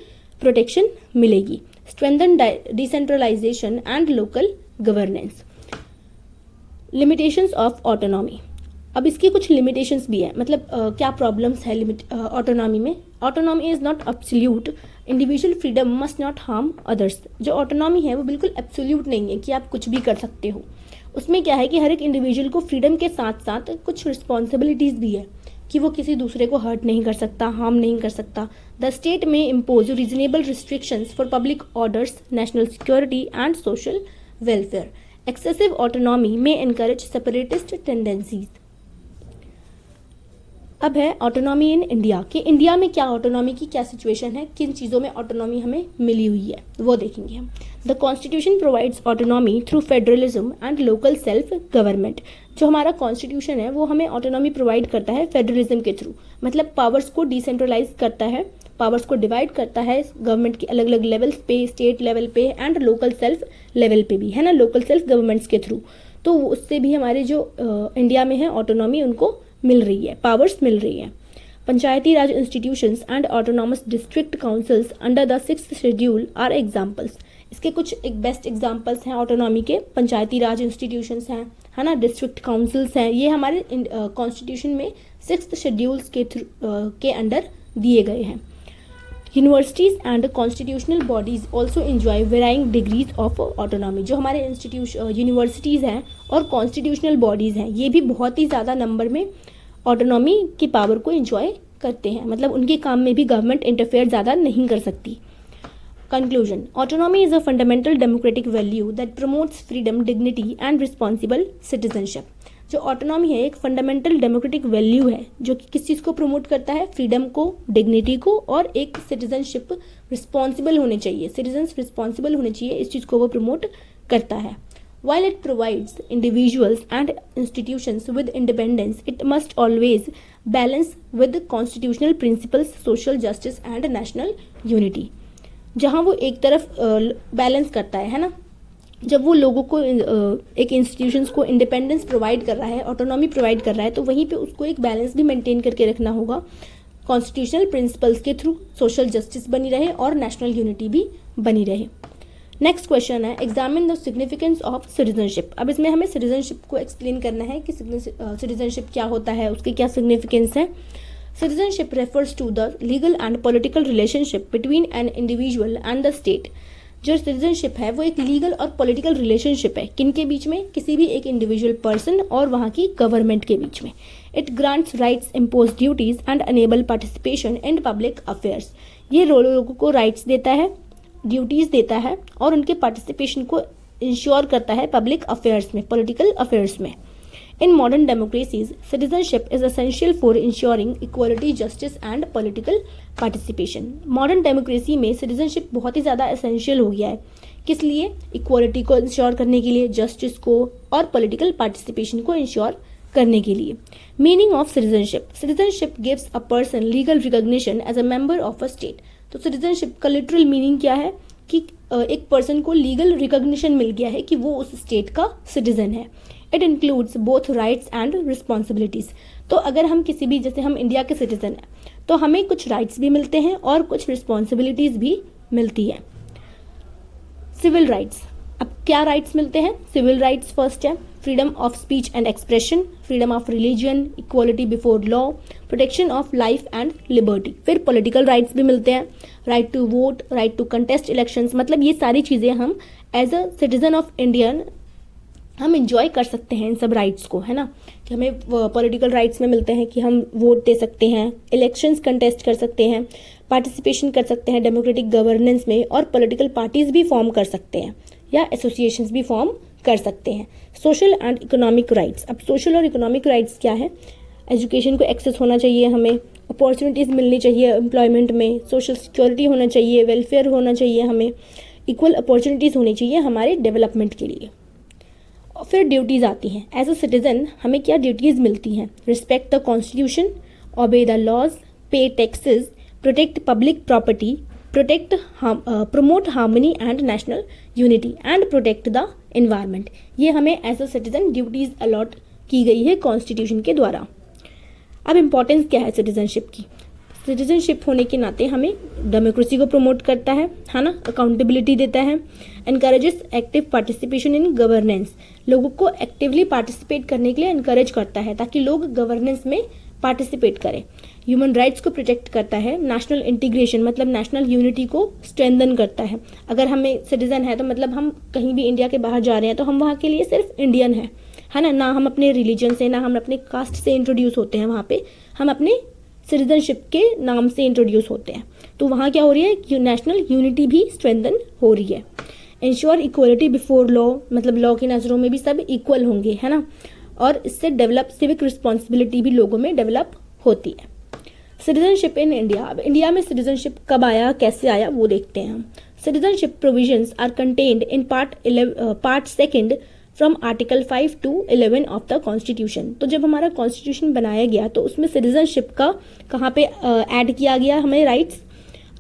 प्रोटेक्शन मिलेगी। Strengthen decentralisation and local governance. Limitations of autonomy. अब इसकी कुछ लिमिटेशंस भी है, मतलब क्या प्रॉब्लम्स है ऑटोनॉमी में। Autonomy is not absolute, individual freedom must not harm others. जो ऑटोनॉमी है वो बिल्कुल एब्सोल्यूट नहीं है कि आप कुछ भी कर सकते हो। उसमें क्या है कि हर एक इंडिविजुअल को फ्रीडम के साथ साथ कुछ रिस्पॉन्सिबिलिटीज़ भी है कि वो किसी दूसरे को हर्ट नहीं कर सकता, हार्म नहीं कर सकता। द स्टेट में impose reasonable restrictions for public orders, national security and social welfare. Excessive autonomy में एनकरेज सेपरेटिस्ट टेंडेंसीज। अब है ऑटोनॉमी इन इंडिया, कि इंडिया में क्या ऑटोनॉमी की क्या सिचुएशन है, किन चीज़ों में ऑटोनॉमी हमें मिली हुई है, वो देखेंगे हम। The constitution provides autonomy through federalism and local self government. जो हमारा कॉन्स्टिट्यूशन है वो हमें ऑटोनॉमी प्रोवाइड करता है फेडरलिज्म के थ्रू, मतलब पावर्स को डिसेंट्रलाइज करता है, पावर्स को डिवाइड करता है गवर्नमेंट के अलग अलग लेवल्स पे, स्टेट लेवल पे एंड लोकल सेल्फ लेवल पे भी, है ना, लोकल सेल्फ गवर्नमेंट्स के थ्रू। तो उससे भी हमारे जो इंडिया में है ऑटोनॉमी उनको मिल रही है, पावर्स मिल रही है। Panchayati Raj institutions and autonomous district councils under the 6th schedule are examples. इसके कुछ एक बेस्ट एग्जाम्पल्स हैं ऑटोनॉमी के। पंचायती राज इंस्टीट्यूशंस हैं, है ना, डिस्ट्रिक्ट काउंसिल्स हैं, ये हमारे कॉन्स्टिट्यूशन में 6th शेड्यूल्स के अंडर दिए गए हैं। Universities and constitutional bodies also enjoy varying degrees of autonomy. जो हमारे यूनिवर्सिटीज़ हैं और कॉन्स्टिट्यूशनल बॉडीज़ हैं ये भी बहुत ही ज़्यादा नंबर में ऑटोनॉमी की पावर को इंजॉय करते हैं, मतलब उनके काम में भी गवर्नमेंट इंटरफेयर ज़्यादा नहीं कर सकती। Conclusion. Autonomy is a fundamental democratic value that promotes freedom, dignity and responsible citizenship. जो ऑटोनॉमी है एक फंडामेंटल डेमोक्रेटिक वैल्यू है जो कि किस चीज़ को प्रमोट करता है, फ्रीडम को, डिग्निटी को, और एक सिटीजनशिप रिस्पॉन्सिबल होने चाहिए, सिटीजन्स रिस्पॉन्सिबल होने चाहिए, इस चीज़ को वो प्रमोट करता है. While it provides individuals and institutions with independence, it must always balance with constitutional principles, social justice and national unity. जहाँ वो एक तरफ बैलेंस करता है ना, जब वो लोगों को एक इंस्टीट्यूशंस को इंडिपेंडेंस प्रोवाइड कर रहा है, ऑटोनॉमी प्रोवाइड कर रहा है, तो वहीं पे उसको एक बैलेंस भी मेंटेन करके रखना होगा, कॉन्स्टिट्यूशनल प्रिंसिपल्स के थ्रू सोशल जस्टिस बनी रहे और नेशनल यूनिटी भी बनी रहे. नेक्स्ट क्वेश्चन है examine the significance of citizenship. अब इसमें हमें सिटीजनशिप को एक्सप्लेन करना है कि सिटीजनशिप क्या होता है, उसकी क्या सिग्निफिकेंस है. Citizenship refers to the legal and political relationship between an individual and the state. जो सिटीजनशिप है वो एक लीगल और पॉलिटिकल रिलेशनशिप है, किनके बीच में, किसी भी एक इंडिविजुअल पर्सन और वहाँ की गवर्नमेंट के बीच में. It grants rights, impose duties and enable participation in public affairs. ये लोगों को राइट्स देता है, ड्यूटीज देता है और उनके पार्टिसिपेशन को इंश्योर करता है पब्लिक अफेयर्स में, पॉलिटिकल अफेयर्स में. इन modern democracies citizenship is essential for ensuring equality, justice and political participation. Modern democracy में सिटीजनशिप बहुत ही ज़्यादा एसेंशियल हो गया है. किस लिए? इक्वालिटी को इंश्योर करने के लिए, जस्टिस को और पॉलिटिकल पार्टिसिपेशन को इंश्योर करने के लिए. Meaning of citizenship. Citizenship gives a person legal recognition as a member of a state. तो सिटीजनशिप का लिटरल मीनिंग क्या है कि एक पर्सन को लीगल रिकॉग्निशन मिल गया है कि वो उस स्टेट का सिटीजन है. It includes both rights and responsibilities. तो अगर हम किसी भी, जैसे हम इंडिया के सिटीजन हैं, तो हमें कुछ राइट्स भी मिलते हैं और कुछ रिस्पॉन्सिबिलिटीज भी मिलती है. Civil rights. अब क्या राइट्स मिलते हैं? सिविल राइट्स फर्स्ट है freedom of speech and expression, freedom of religion, equality before law, protection of life and liberty. फिर पॉलिटिकल राइट्स भी मिलते हैं, right to vote, right to contest elections. मतलब ये सारी चीज़ें हम as a citizen of Indian हम इंजॉय कर सकते हैं इन सब राइट्स को, है ना. कि हमें पॉलिटिकल राइट्स में मिलते हैं कि हम वोट दे सकते हैं, इलेक्शंस कंटेस्ट कर सकते हैं, पार्टिसिपेशन कर सकते हैं डेमोक्रेटिक गवर्नेंस में, और पॉलिटिकल पार्टीज भी फॉर्म कर सकते हैं या एसोसिएशंस भी फॉर्म कर सकते हैं. Social and economic rights. अब सोशल और इकोनॉमिक राइट्स क्या है? एजुकेशन को एक्सेस होना चाहिए, हमें अपॉर्चुनिटीज़ मिलनी चाहिए एम्प्लॉयमेंट में, सोशल सिक्योरिटी होना चाहिए, वेलफेयर होना चाहिए, हमें इक्वल अपॉर्चुनिटीज़ होनी चाहिए हमारे डेवलपमेंट के लिए. और फिर ड्यूटीज़ आती हैं. एज अ सिटीजन हमें क्या ड्यूटीज़ मिलती हैं? Respect the constitution, obey the laws, pay taxes, protect public property, protect promote harmony and national unity and protect the environment. ये हमें as a citizen duties allot की गई है कॉन्स्टिट्यूशन के द्वारा. अब इम्पॉर्टेंस क्या है सिटीजनशिप की? सिटीजनशिप होने के नाते हमें डेमोक्रेसी को प्रमोट करता है ना, अकाउंटेबिलिटी देता है, encourages active participation in governance. लोगों को एक्टिवली पार्टिसिपेट करने के लिए एनकरेज करता है ताकि लोग गवर्नेंस में पार्टिसिपेट करें. ह्यूमन राइट्स को प्रोटेक्ट करता है. नेशनल इंटीग्रेशन मतलब नेशनल यूनिटी को स्ट्रेंथन करता है. अगर हमें सिटीजन है तो मतलब हम कहीं भी इंडिया के बाहर जा रहे हैं तो हम वहाँ के लिए सिर्फ इंडियन है ना. ना हम अपने रिलीजन से, ना हम अपने कास्ट से इंट्रोड्यूस होते हैं वहाँ पे, हम अपने सिटीजनशिप के नाम से इंट्रोड्यूस होते हैं. तो वहाँ क्या हो रही है? नेशनल यूनिटी भी स्ट्रेंथन हो रही है. इंश्योर इक्वलिटी बिफोर लॉ मतलब लॉ की नज़रों में भी सब इक्वल होंगे, है ना. और इससे डेवलप सिविक रिस्पॉन्सिबिलिटी भी लोगों में डेवलप होती है. Citizenship in India. अब इंडिया में सिटीजनशिप कब आया, कैसे आया, वो देखते हैं हम. Citizenship provisions are contained in part second from article 5 to 11 of the constitution. तो जब हमारा कॉन्स्टिट्यूशन बनाया गया तो उसमें सिटीजनशिप का कहाँ पे ऐड किया गया हमें राइट्स?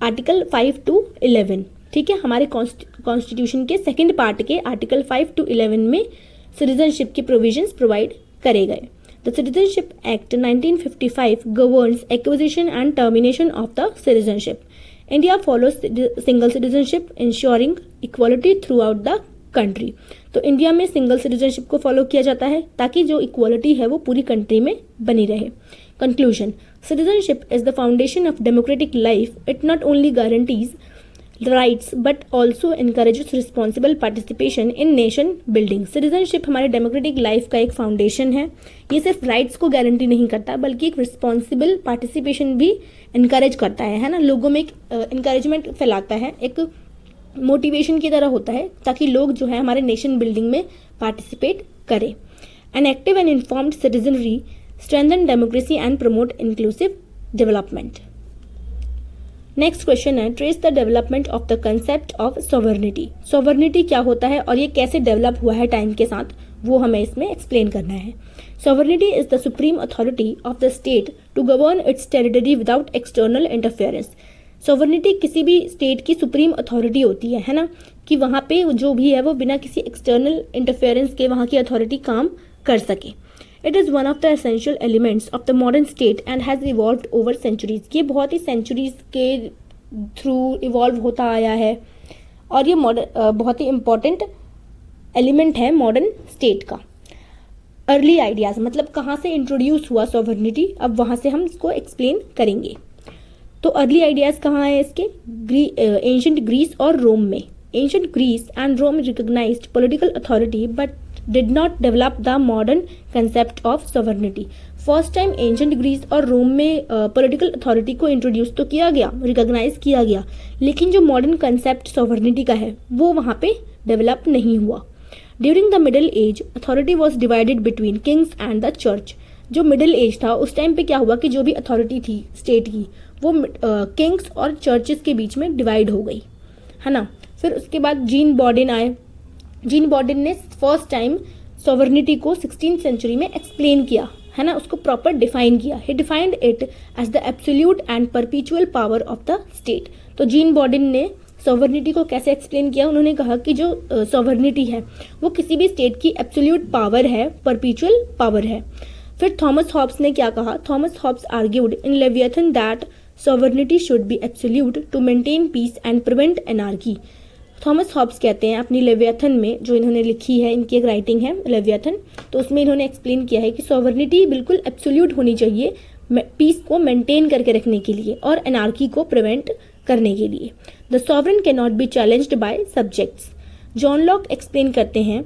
Article 5 to 11. ठीक है, हमारे कॉन्स्टिट्यूशन के सेकंड पार्ट के आर्टिकल 5 to 11 में सिटीजनशिप के प्रोविजंस प्रोवाइड करे गए. The citizenship act 1955 governs acquisition and termination of the citizenship. India follows single citizenship ensuring equality through out the country. तो इंडिया में सिंगल सिटीजनशिप को follow किया जाता है ताकि जो इक्वालिटी है वो पूरी कंट्री में बनी रहे. Conclusion. Citizenship is the foundation of democratic life. It not only guarantees rights but also encourages responsible participation in nation building. Citizenship हमारे डेमोक्रेटिक लाइफ का एक फाउंडेशन है. ये सिर्फ राइट्स को गारंटी नहीं करता बल्कि एक रिस्पॉन्सिबल पार्टिसिपेशन भी इनकरेज करता है ना. लोगों में एक इनकरेजमेंट फैलाता है, एक मोटिवेशन की तरह होता है ताकि लोग जो है हमारे नेशन बिल्डिंग में पार्टिसिपेट करें. An active and informed citizenry strengthen democracy and promote inclusive development. Next question है, trace the development of the concept of sovereignty. Sovereignty क्या होता है और ये कैसे डेवलप हुआ है टाइम के साथ, वो हमें इसमें एक्सप्लेन करना है. Sovereignty is the supreme authority of the state to govern its territory without external interference. Sovereignty किसी भी स्टेट की सुप्रीम अथॉरिटी होती है ना, कि वहाँ पे जो भी है वो बिना किसी एक्सटर्नल इंटरफेरेंस के वहाँ की अथॉरिटी काम कर सके. It is one of the essential elements of the modern state and has evolved over centuries. ये बहुत ही सेंचुरीज के थ्रू इवॉल्व होता आया है और ये बहुत ही इम्पॉर्टेंट एलिमेंट है मॉडर्न स्टेट का. अर्ली आइडियाज़ मतलब कहाँ से इंट्रोड्यूस हुआ सॉवर्निटी, अब वहाँ से हम इसको एक्सप्लेन करेंगे. तो अर्ली आइडियाज़ कहाँ है इसके, एंशंट ग्रीस और रोम में. Ancient Greece and Rome recognised political authority but did not develop the modern concept of sovereignty. First time ancient Greece और रोम में पॉलिटिकल अथॉरिटी को इंट्रोड्यूस तो किया गया, रिकॉग्नाइज किया गया, लेकिन जो मॉडर्न कंसेप्ट सॉवर्निटी का है वो वहाँ पे डेवलप नहीं हुआ. During the middle age authority was divided between Kings and the church. जो मिडिल एज था उस टाइम पे क्या हुआ कि जो भी अथॉरिटी थी स्टेट की वो किंग्स और चर्चेस के बीच में डिवाइड हो गई, है ना. फिर उसके बाद जीन बॉर्डन आए. जीन बॉर्डन ने फर्स्ट टाइम सॉवर्निटी को 16th सेंचुरी में एक्सप्लेन किया, है ना, उसको प्रॉपर डिफाइन किया. He defined it as the absolute and perpetual power of the state. तो जीन बॉर्डन ने सॉवर्निटी को कैसे एक्सप्लेन किया, उन्होंने कहा कि जो सॉवर्निटी है वो किसी भी स्टेट की एब्सोल्यूट पावर है, परपेचुअल पावर है. फिर थॉमस हॉब्स ने क्या कहा, Thomas Hobbes argued in Leviathan that sovereignty should be absolute to maintain peace and prevent anarchy. Thomas Hobbes कहते हैं अपनी लेवियथन में, जो इन्होंने लिखी है, इनकी एक राइटिंग है लेवियथन, तो उसमें इन्होंने एक्सप्लेन किया है कि सॉवर्निटी बिल्कुल एब्सोल्यूट होनी चाहिए पीस को मेंटेन करके रखने के लिए और एनार्की को प्रिवेंट करने के लिए. The sovereign can not be challenged by subjects. John Locke explain करते हैं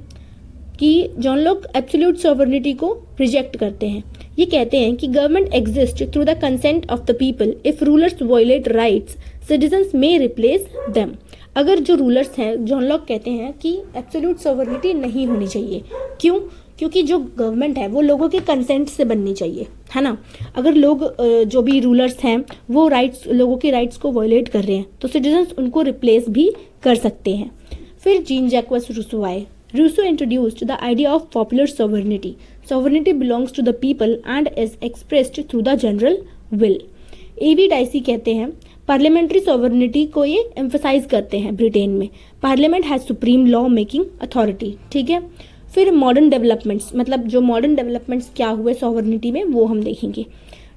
कि जॉन लॉक एब्सोल्यूट सॉवर्निटी को रिजेक्ट करते हैं. ये कहते हैं कि government exist through the consent of the people. If rulers violate rights citizens may replace them. अगर जो रूलर्स हैं, जॉन लॉक कहते हैं कि एब्सोल्यूट सॉवर्निटी नहीं होनी चाहिए. क्यों? क्योंकि जो गवर्नमेंट है वो लोगों के कंसेंट से बननी चाहिए, है ना. अगर लोग जो भी रूलर्स हैं वो राइट्स, लोगों के राइट्स को वायलेट कर रहे हैं तो सिटीजन्स उनको रिप्लेस भी कर सकते हैं. फिर जीन जैक्वस रूसो आए. Rousseau introduced the idea of popular sovereignty. Sovereignty belongs to the people and is expressed through the general will. AV Dicey कहते हैं पार्लियामेंट्री सॉवर्निटी को ये एम्फसाइज करते हैं ब्रिटेन में. Parliament has supreme law making authority. ठीक है. फिर मॉडर्न डेवलपमेंट्स, मतलब जो मॉडर्न डेवलपमेंट्स क्या हुए सॉवर्निटी में वो हम देखेंगे.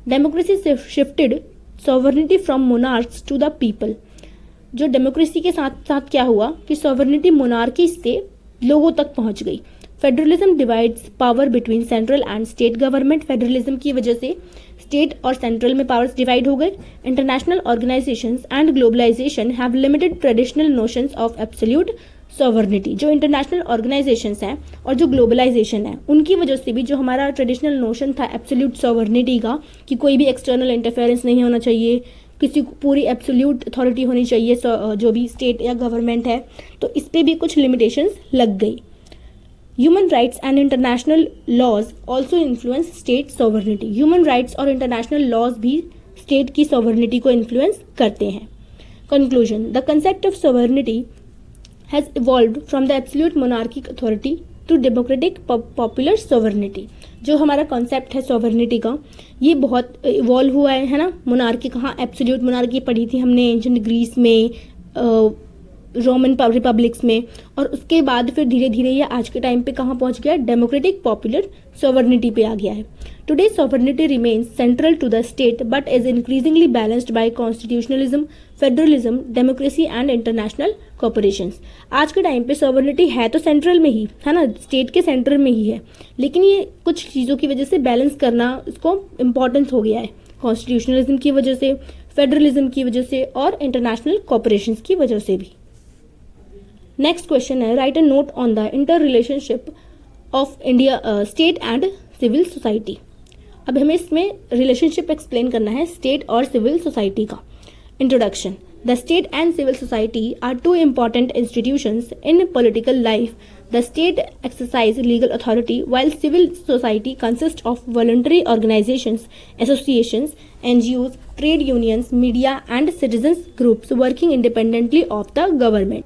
Democracy shifted sovereignty from monarchs to the people. जो डेमोक्रेसी के साथ साथ क्या हुआ कि सॉवर्निटी मोनार्की से लोगों तक पहुंच गई. Federalism divides power between central and state government. Federalism की वजह से स्टेट और सेंट्रल में पावर्स डिवाइड हो गए. International organisations and globalisation have limited traditional notions of absolute sovereignty. जो इंटरनेशनल ऑर्गेनाइजेशंस हैं और जो ग्लोबलाइजेशन है उनकी वजह से भी जो हमारा ट्रेडिशनल नोशन था एब्सोल्यूट सॉवर्निटी का, कि कोई भी एक्सटर्नल इंटरफेरेंस नहीं होना चाहिए, किसी को पूरी एब्सोल्यूट अथॉरिटी होनी चाहिए जो भी स्टेट या गवर्नमेंट है, तो इस पर भी कुछ लिमिटेशंस लग गई. Human rights and international laws also influence state sovereignty. Human rights और इंटरनेशनल लॉज भी स्टेट की सॉवर्निटी को इन्फ्लुएंस करते हैं. Conclusion. The concept of sovereignty has evolved from the absolute monarchic authority to democratic popular sovereignty. जो हमारा concept है sovereignty का ये बहुत इवॉल्व हुआ है ना. मोनार्की कहाँ, एब्सोल्यूट मोनार्की पढ़ी थी हमने एंशिएंट ग्रीस में, रोमन रिपब्लिक्स में, और उसके बाद फिर धीरे धीरे ये आज के टाइम पे कहाँ पहुँच गया, डेमोक्रेटिक पॉपुलर सॉवर्निटी पे आ गया है. Today sovereignty remains central to the state but is increasingly balanced by constitutionalism, federalism, democracy and international cooperations. आज के टाइम पे सॉवर्निटी है तो सेंट्रल में ही है ना, स्टेट के सेंटर में ही है, लेकिन ये कुछ चीज़ों की वजह से बैलेंस करना इसको इम्पोर्टेंस हो गया है. कॉन्स्टिट्यूशनलिज्म की वजह से, फेडरलिज्म की वजह से और इंटरनेशनल कॉपरेशंस की वजह से भी. नेक्स्ट क्वेश्चन है, write a note on the inter relationship of India state and civil society. अब हमें इसमें रिलेशनशिप एक्सप्लेन करना है स्टेट और सिविल सोसाइटी का. Introduction. The state and civil society are two important institutions in political life The state exercise legal authority, while civil society consists of voluntary organizations, associations, NGOs, trade unions, media and citizens groups working independently of the government.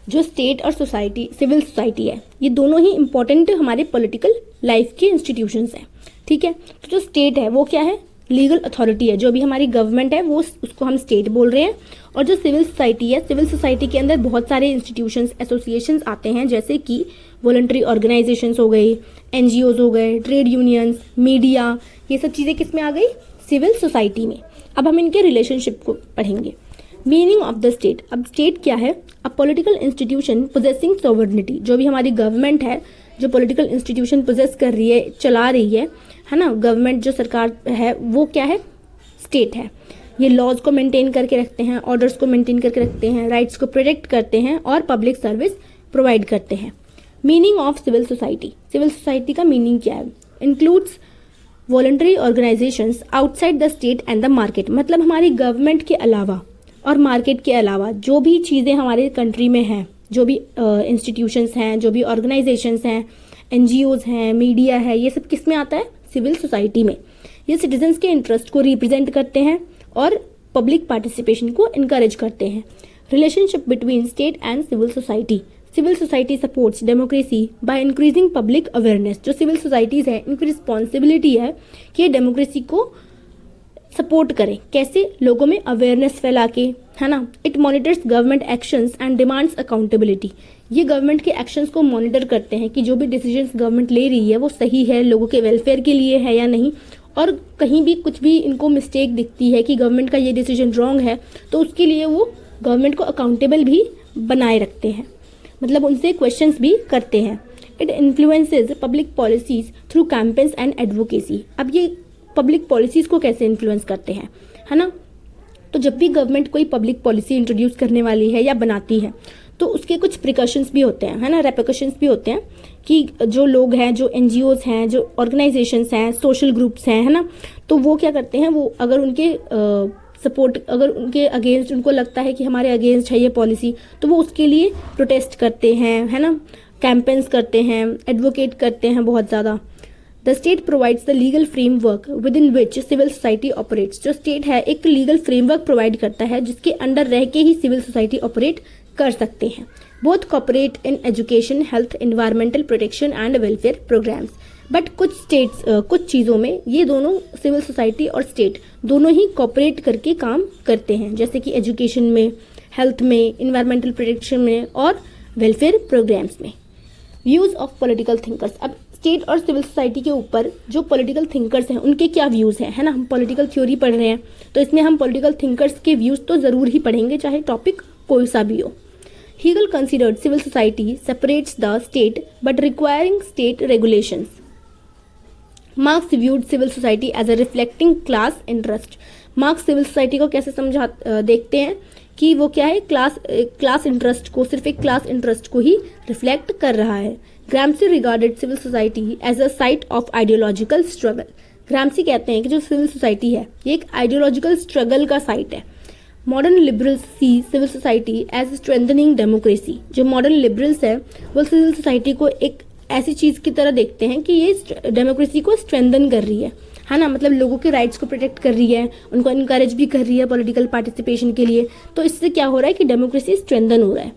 जो state और society, civil society है, ये दोनों ही important हमारे political life के institutions हैं, ठीक है। तो जो स्टेट है वो क्या है, लीगल अथॉरिटी है, जो भी हमारी गवर्नमेंट है वो उसको हम स्टेट बोल रहे हैं। और जो सिविल सोसाइटी है, सिविल सोसाइटी के अंदर बहुत सारे इंस्टीट्यूशंस, एसोसिएशंस आते हैं, जैसे कि वॉलंटरी ऑर्गेनाइजेशंस हो गई, एनजीओज हो गए, ट्रेड यूनियंस, मीडिया, ये सब चीज़ें किस में आ गई, सिविल सोसाइटी में। अब हम इनके रिलेशनशिप को पढ़ेंगे। मीनिंग ऑफ द स्टेट, अब स्टेट क्या है, a political institution possessing sovereignty, जो भी हमारी गवर्नमेंट है, जो पॉलिटिकल इंस्टीट्यूशन पोजेस कर रही है, चला रही है ना, गवर्नमेंट जो सरकार है वो क्या है, स्टेट है। ये लॉज को मेंटेन करके रखते हैं, ऑर्डर्स को मेंटेन करके रखते हैं, राइट्स को प्रोटेक्ट करते हैं और पब्लिक सर्विस प्रोवाइड करते हैं। Meaning of civil society, civil society का मीनिंग क्या है, includes voluntary organisations outside the state and the market, मतलब हमारी गवर्नमेंट के अलावा और मार्केट के अलावा जो भी चीज़ें हमारे कंट्री में हैं, जो भी इंस्टीट्यूशंस हैं, जो भी ऑर्गेनाइजेशंस हैं, एनजीओज हैं, मीडिया है, ये सब किस में आता है, सिविल सोसाइटी में। ये सिटीजन्स के इंटरेस्ट को रिप्रेजेंट करते हैं और पब्लिक पार्टिसिपेशन को इनकरेज करते हैं। Relationship between state and civil society, civil society supports democracy by increasing public awareness, जो सिविल सोसाइटीज़ है इनकी रिस्पॉन्सिबिलिटी है कि ये डेमोक्रेसी को सपोर्ट करें, कैसे, लोगों में अवेयरनेस फैला के, है ना। It monitors government actions and demands accountability, ये गवर्नमेंट के एक्शंस को मॉनिटर करते हैं कि जो भी डिसीजंस गवर्नमेंट ले रही है वो सही है, लोगों के वेलफेयर के लिए है या नहीं, और कहीं भी कुछ भी इनको मिस्टेक दिखती है कि गवर्नमेंट का ये डिसीजन रॉन्ग है तो उसके लिए वो गवर्नमेंट को अकाउंटेबल भी बनाए रखते हैं, मतलब उनसे क्वेश्चंस भी करते हैं। It influences public policies through campaigns and advocacy, अब ये पब्लिक पॉलिसीज़ को कैसे इन्फ्लुएंस करते हैं, है ना। तो जब भी गवर्नमेंट कोई पब्लिक पॉलिसी इंट्रोड्यूस करने वाली है या बनाती है तो उसके कुछ प्रिकॉशंस भी होते हैं, है ना, रेपरकशंस भी होते हैं कि जो लोग हैं, जो एनजीओज हैं, जो ऑर्गेनाइजेशंस हैं, सोशल ग्रुप्स हैं, है ना, तो वो क्या करते हैं, वो अगर उनके सपोर्ट, अगर उनके अगेंस्ट उनको लगता है कि हमारे अगेंस्ट है ये पॉलिसी, तो वो उसके लिए प्रोटेस्ट करते हैं, है ना, कैंपेन्स करते हैं, एडवोकेट करते हैं बहुत ज़्यादा। The state provides the legal framework within which civil society operates, जो स्टेट है एक लीगल फ्रेमवर्क प्रोवाइड करता है जिसके अंडर रह के ही सिविल सोसाइटी ऑपरेट कर सकते हैं। Both cooperate in education, health, environmental protection and welfare programs, but कुछ स्टेट्स, कुछ चीज़ों में ये दोनों सिविल सोसाइटी और स्टेट दोनों ही कॉपरेट करके काम करते हैं, जैसे कि एजुकेशन में, हेल्थ में, एनवायरमेंटल प्रोटेक्शन में और वेलफेयर प्रोग्राम्स में। व्यूज़ ऑफ पॉलिटिकल थिंकर्स, अब स्टेट और सिविल सोसाइटी के ऊपर जो पॉलिटिकल थिंकर्स हैं उनके क्या व्यूज़ हैं, है ना। हम पॉलिटिकल थ्योरी पढ़ रहे हैं तो इसमें हम पॉलिटिकल थिंकर्स के व्यूज़ तो ज़रूर ही पढ़ेंगे, चाहे टॉपिक कोई सा भी हो। Hegel considered civil society separates the state but requiring state regulations. Marx viewed civil society as a reflecting class interest. Marx civil society को कैसे देखते हैं कि वो क्या है, क्लास इंटरेस्ट को, सिर्फ एक क्लास इंटरेस्ट को ही रिफ्लेक्ट कर रहा है। Gramsci regarded civil society as a site of ideological struggle. Gramsci कहते हैं कि जो सिविल सोसाइटी है ये एक आइडियोलॉजिकल स्ट्रगल का साइट है। Modern liberals see civil society as strengthening democracy. जो मॉडर्न लिबरल्स है वो सिविल सोसाइटी को एक ऐसी चीज़ की तरह देखते हैं कि ये डेमोक्रेसी को स्ट्रेंथन कर रही है ना, मतलब लोगों के राइट्स को प्रोटेक्ट कर रही है, उनको इनकरेज भी कर रही है पॉलिटिकल पार्टिसिपेशन के लिए। तो इससे क्या हो रहा है कि डेमोक्रेसी स्ट्रेंथन हो रहा है।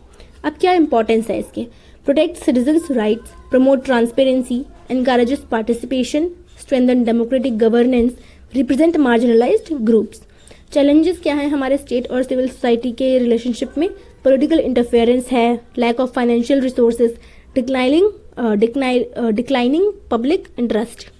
अब क्या इंपॉर्टेंस है इसके, protect citizens rights, promote transparency, encourages participation, strengthen democratic governance, represent marginalised groups. Challenges क्या है हमारे स्टेट और सिविल सोसाइटी के रिलेशनशिप में, पॉलिटिकल इंटरफेरेंस है, lack of financial resources, declining public interest,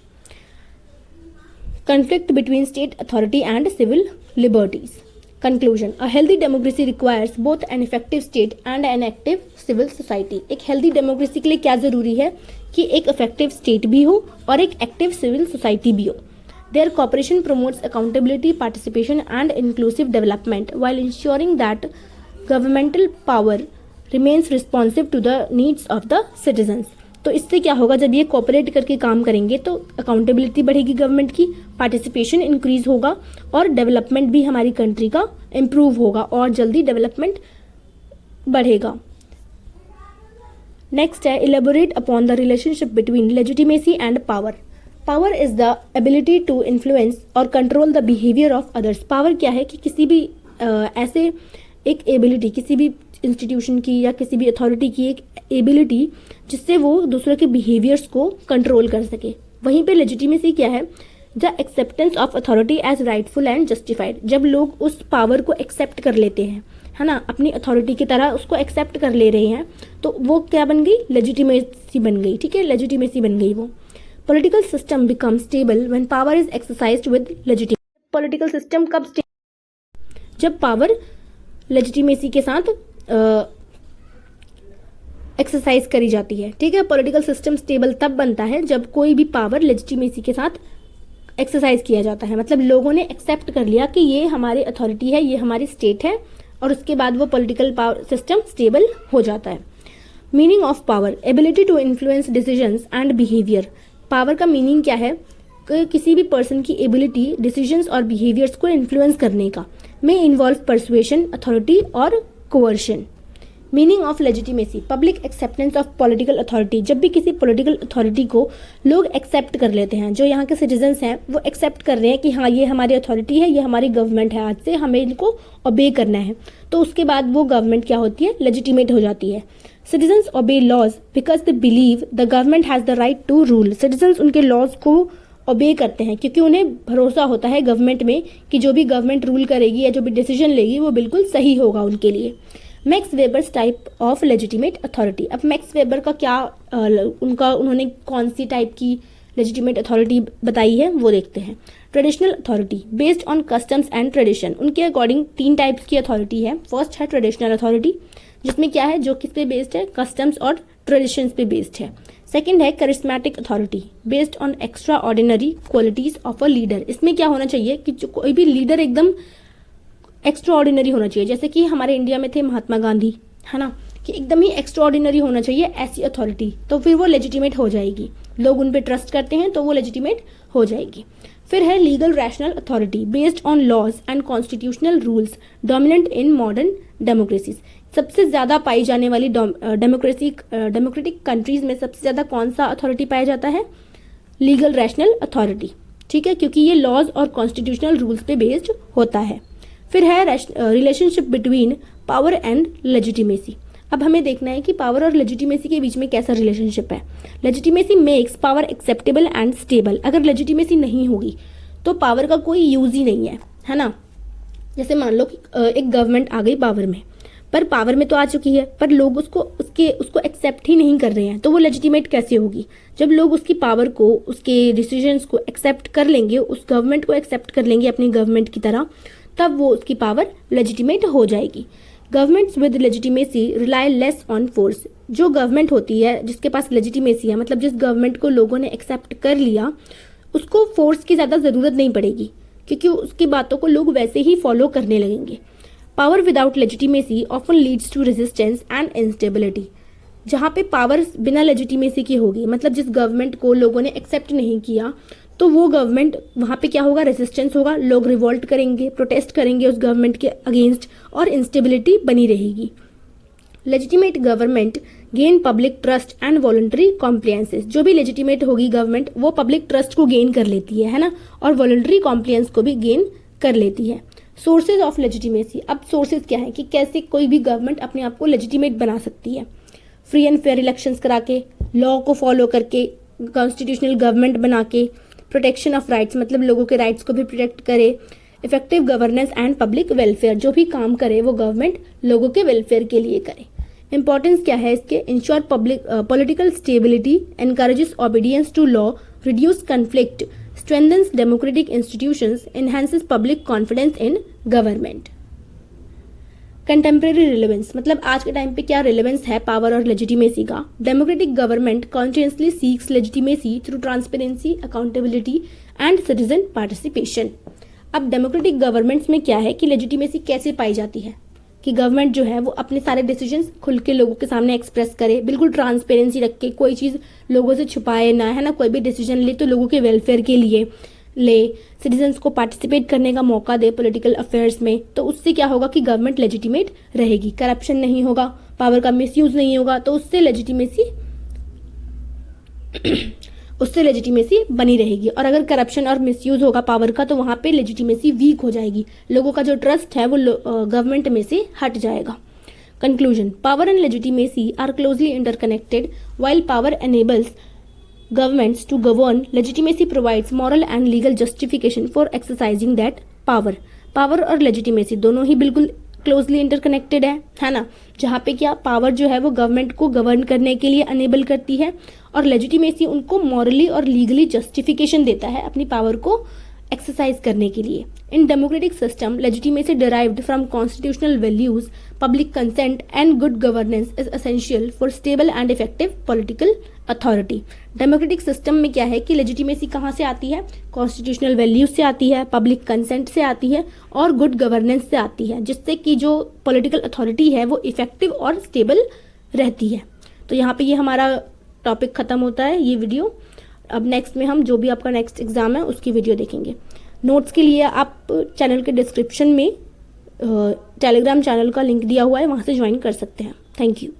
conflict between state authority and civil liberties. Conclusion: a healthy democracy requires both an effective state and an active civil society. एक healthy democracy के लिए क्या जरूरी है कि एक effective state भी हो और एक active civil society भी हो. Their cooperation promotes accountability, participation and inclusive development while ensuring that governmental power remains responsive to the needs of the citizens. तो इससे क्या होगा, जब ये कोऑपरेट करके काम करेंगे तो अकाउंटेबिलिटी बढ़ेगी गवर्नमेंट की, पार्टिसिपेशन इंक्रीज होगा और डेवलपमेंट भी हमारी कंट्री का इम्प्रूव होगा और जल्दी डेवलपमेंट बढ़ेगा। नेक्स्ट है elaborate upon the relationship between legitimacy and power. Power is the ability to influence और control the behaviour of others. Power क्या है कि किसी भी ऐसे एक एबिलिटी, किसी भी इंस्टीट्यूशन की या किसी भी अथॉरिटी की एक एबिलिटी जिससे वो दूसरों के बिहेवियर्स को कंट्रोल कर सके। वहीं पे लेजिटिमेसी क्या है, the acceptance of authority as rightful and justified. जब लोग उस पावर को एक्सेप्ट कर लेते हैं, है ना, अपनी अथॉरिटी की तरह उसको एक्सेप्ट कर ले रहे हैं, तो वो क्या बन गई, लेजिटिमेसी बन गई। ठीक है, लेजिटिमेसी बन गई वो। Political system become stable when power is exercised with legitimacy. Political system कब स्टेबल, जब पावर लेजिटिमेसी के साथ एक्सरसाइज करी जाती है। ठीक है, पॉलिटिकल सिस्टम स्टेबल तब बनता है जब कोई भी पावर लेजिटिमेसी के साथ एक्सरसाइज किया जाता है, मतलब लोगों ने एक्सेप्ट कर लिया कि ये हमारी अथॉरिटी है, ये हमारी स्टेट है, और उसके बाद वो पॉलिटिकल पावर सिस्टम स्टेबल हो जाता है। Meaning of power, ability to influence decisions and behaviour. Power का मीनिंग क्या है, कि किसी भी पर्सन की एबिलिटी डिसीजंस और बिहेवियर्स को इन्फ्लुएंस करने का, में इन्वॉल्व परसुएशन, अथॉरिटी और coercion. Meaning of legitimacy, public acceptance of political authority. जब भी किसी पॉलिटिकल अथॉरिटी को लोग एक्सेप्ट कर लेते हैं, जो यहाँ के सिटीजन्स हैं वो एक्सेप्ट कर रहे हैं कि हाँ ये हमारी अथॉरिटी है, ये हमारी गवर्नमेंट है, आज से हमें इनको ओबे करना है, तो उसके बाद वो गवर्नमेंट क्या होती है, लेजिटिमेट हो जाती है। Citizens obey laws because they believe the government has the right to rule. Citizens उनके लॉज को ओबे करते हैं क्योंकि उन्हें भरोसा होता है गवर्नमेंट में कि जो भी गवर्नमेंट रूल करेगी या जो भी डिसीजन लेगी वो बिल्कुल सही होगा उनके लिए। Max Weber's type of legitimate authority. अब मैक्स वेबर का क्या उन्होंने कौन सी टाइप की लेजिटिमेट अथॉरिटी बताई है वो देखते हैं। Traditional authority based on customs and tradition. उनके अकॉर्डिंग 3 टाइप्स की अथॉरिटी है। फर्स्ट है ट्रेडिशनल अथॉरिटी, जिसमें क्या है, जो किस पे बेस्ड है, कस्टम्स और ट्रेडिशंस पे बेस्ड है। सेकंड है charismatic authority based on extra ordinary qualities of a leader. इसमें क्या होना चाहिए कि जो कोई भी लीडर एकदम एक्स्ट्रा ऑर्डिनरी होना चाहिए, जैसे कि हमारे इंडिया में थे महात्मा गांधी, है ना, कि एकदम ही एक्स्ट्रा ऑर्डिनरी होना चाहिए ऐसी अथॉरिटी, तो फिर वो लेजिटिमेट हो जाएगी। लोग उन पे ट्रस्ट करते हैं तो वो लेजिटिमेट हो जाएगी। फिर है legal rational authority based on laws and constitutional rules dominant in modern democracies. सबसे ज़्यादा पाई जाने वाली डेमोक्रेटिक कंट्रीज में सबसे ज़्यादा कौन सा अथॉरिटी पाया जाता है, लीगल रैशनल अथॉरिटी। ठीक है, क्योंकि ये लॉज और कॉन्स्टिट्यूशनल रूल्स पे बेस्ड होता है। फिर है relationship between power and legitimacy. अब हमें देखना है कि पावर और लेजिटिमेसी के बीच में कैसा रिलेशनशिप है। Legitimacy makes power acceptable and stable. अगर लेजिटिमेसी नहीं होगी तो पावर का कोई यूज ही नहीं है ना। जैसे मान लो एक गवर्नमेंट आ गई पावर में, पर पावर में तो आ चुकी है, पर लोग उसको एक्सेप्ट ही नहीं कर रहे हैं, तो वो लेजिटिमेट कैसे होगी। जब लोग उसकी पावर को, उसके डिसीजंस को एक्सेप्ट कर लेंगे, उस गवर्नमेंट को एक्सेप्ट कर लेंगे अपनी गवर्नमेंट की तरह, तब वो उसकी पावर लेजिटिमेट हो जाएगी। Governments with legitimacy rely less on force. जो गवर्नमेंट होती है जिसके पास लेजिटिमेसी है, मतलब जिस गवर्नमेंट को लोगों ने एक्सेप्ट कर लिया, उसको फोर्स की ज़्यादा ज़रूरत नहीं पड़ेगी, क्योंकि उसकी बातों को लोग वैसे ही फॉलो करने लगेंगे। Power without legitimacy often leads to resistance and instability. जहाँ पे पावर बिना लेजिटिमेसी की होगी, मतलब जिस गवर्नमेंट को लोगों ने एक्सेप्ट नहीं किया, तो वो गवर्नमेंट, वहाँ पे क्या होगा, रेजिस्टेंस होगा, लोग रिवोल्ट करेंगे, प्रोटेस्ट करेंगे उस गवर्नमेंट के अगेंस्ट, और इंस्टेबिलिटी बनी रहेगी। Legitimate government gain public trust and voluntary compliances. जो भी लेजिटिमेट होगी गवर्नमेंट, वो पब्लिक ट्रस्ट को गेन कर लेती है ना, और वॉलंटरी कॉम्प्लायंस को भी गेन कर लेती है। Sources of legitimacy. अब सोर्सेज क्या है कि कैसे कोई भी गवर्नमेंट अपने आप को लेजिटिमेट बना सकती है। फ्री एंड फेयर इलेक्शंस करा के, लॉ को फॉलो करके, कॉन्स्टिट्यूशनल गवर्नमेंट बना के, प्रोटेक्शन ऑफ राइट्स, मतलब लोगों के राइट्स को भी प्रोटेक्ट करे, effective governance and public welfare. जो भी काम करे वो गवर्नमेंट लोगों के वेलफेयर के लिए करे। इंपॉर्टेंस क्या है इसके, ensure political stability, encourages obedience to law, reduce conflict, strengthens democratic institutions, enhances public confidence in government. Contemporary relevance, मतलब आज के टाइम पे क्या रिलेवेंस है पावर और लेजिटिमेसी का। Democratic government consciously seeks legitimacy through transparency, accountability and citizen participation. अब democratic governments में क्या है कि लेजिटिमेसी कैसे पाई जाती है कि गवर्नमेंट जो है वो अपने सारे डिसीजंस खुल के लोगों के सामने एक्सप्रेस करे, बिल्कुल ट्रांसपेरेंसी रख के, कोई चीज़ लोगों से छुपाए ना, है ना। कोई भी डिसीजन ले तो लोगों के वेलफेयर के लिए ले, सिटीजन्स को पार्टिसिपेट करने का मौका दे पॉलिटिकल अफेयर्स में, तो उससे क्या होगा कि गवर्नमेंट लेजिटिमेट रहेगी, करप्शन नहीं होगा, पावर का मिसयूज नहीं होगा, तो उससे लेजिटिमेसी बनी रहेगी। और अगर करप्शन और मिसयूज होगा पावर का, तो वहां पे लेजिटिमेसी वीक हो जाएगी, लोगों का जो ट्रस्ट है वो गवर्नमेंट में से हट जाएगा। Conclusion, power and legitimacy are closely interconnected. While power enables governments to govern, legitimacy provides moral and legal justification for exercising that power। Power और लेजिटिमेसी दोनों ही बिल्कुल क्लोजली इंटरकनेक्टेड है ना। जहाँ पे क्या पावर जो है वो गवर्नमेंट को गवर्न करने के लिए अनेबल करती है, और लेजिटिमेसी उनको मॉरली और लीगली जस्टिफिकेशन देता है अपनी पावर को एक्सरसाइज करने के लिए। In democratic system, legitimacy derived from constitutional values, public consent and good governance is essential for stable and effective political authority। Democratic system में क्या है कि लेजिटिमेसी कहाँ से आती है, कॉन्स्टिट्यूशनल वैल्यूज से आती है, पब्लिक कंसेंट से आती है और गुड गवर्नेंस से आती है, जिससे कि जो पॉलिटिकल अथॉरिटी है वो इफेक्टिव और स्टेबल रहती है। तो यहाँ पे ये हमारा टॉपिक खत्म होता है, ये वीडियो। अब नेक्स्ट में हम जो भी आपका नेक्स्ट एग्जाम है उसकी वीडियो देखेंगे। नोट्स के लिए आप चैनल के डिस्क्रिप्शन में टेलीग्राम चैनल का लिंक दिया हुआ है, वहाँ से ज्वाइन कर सकते हैं। Thank you.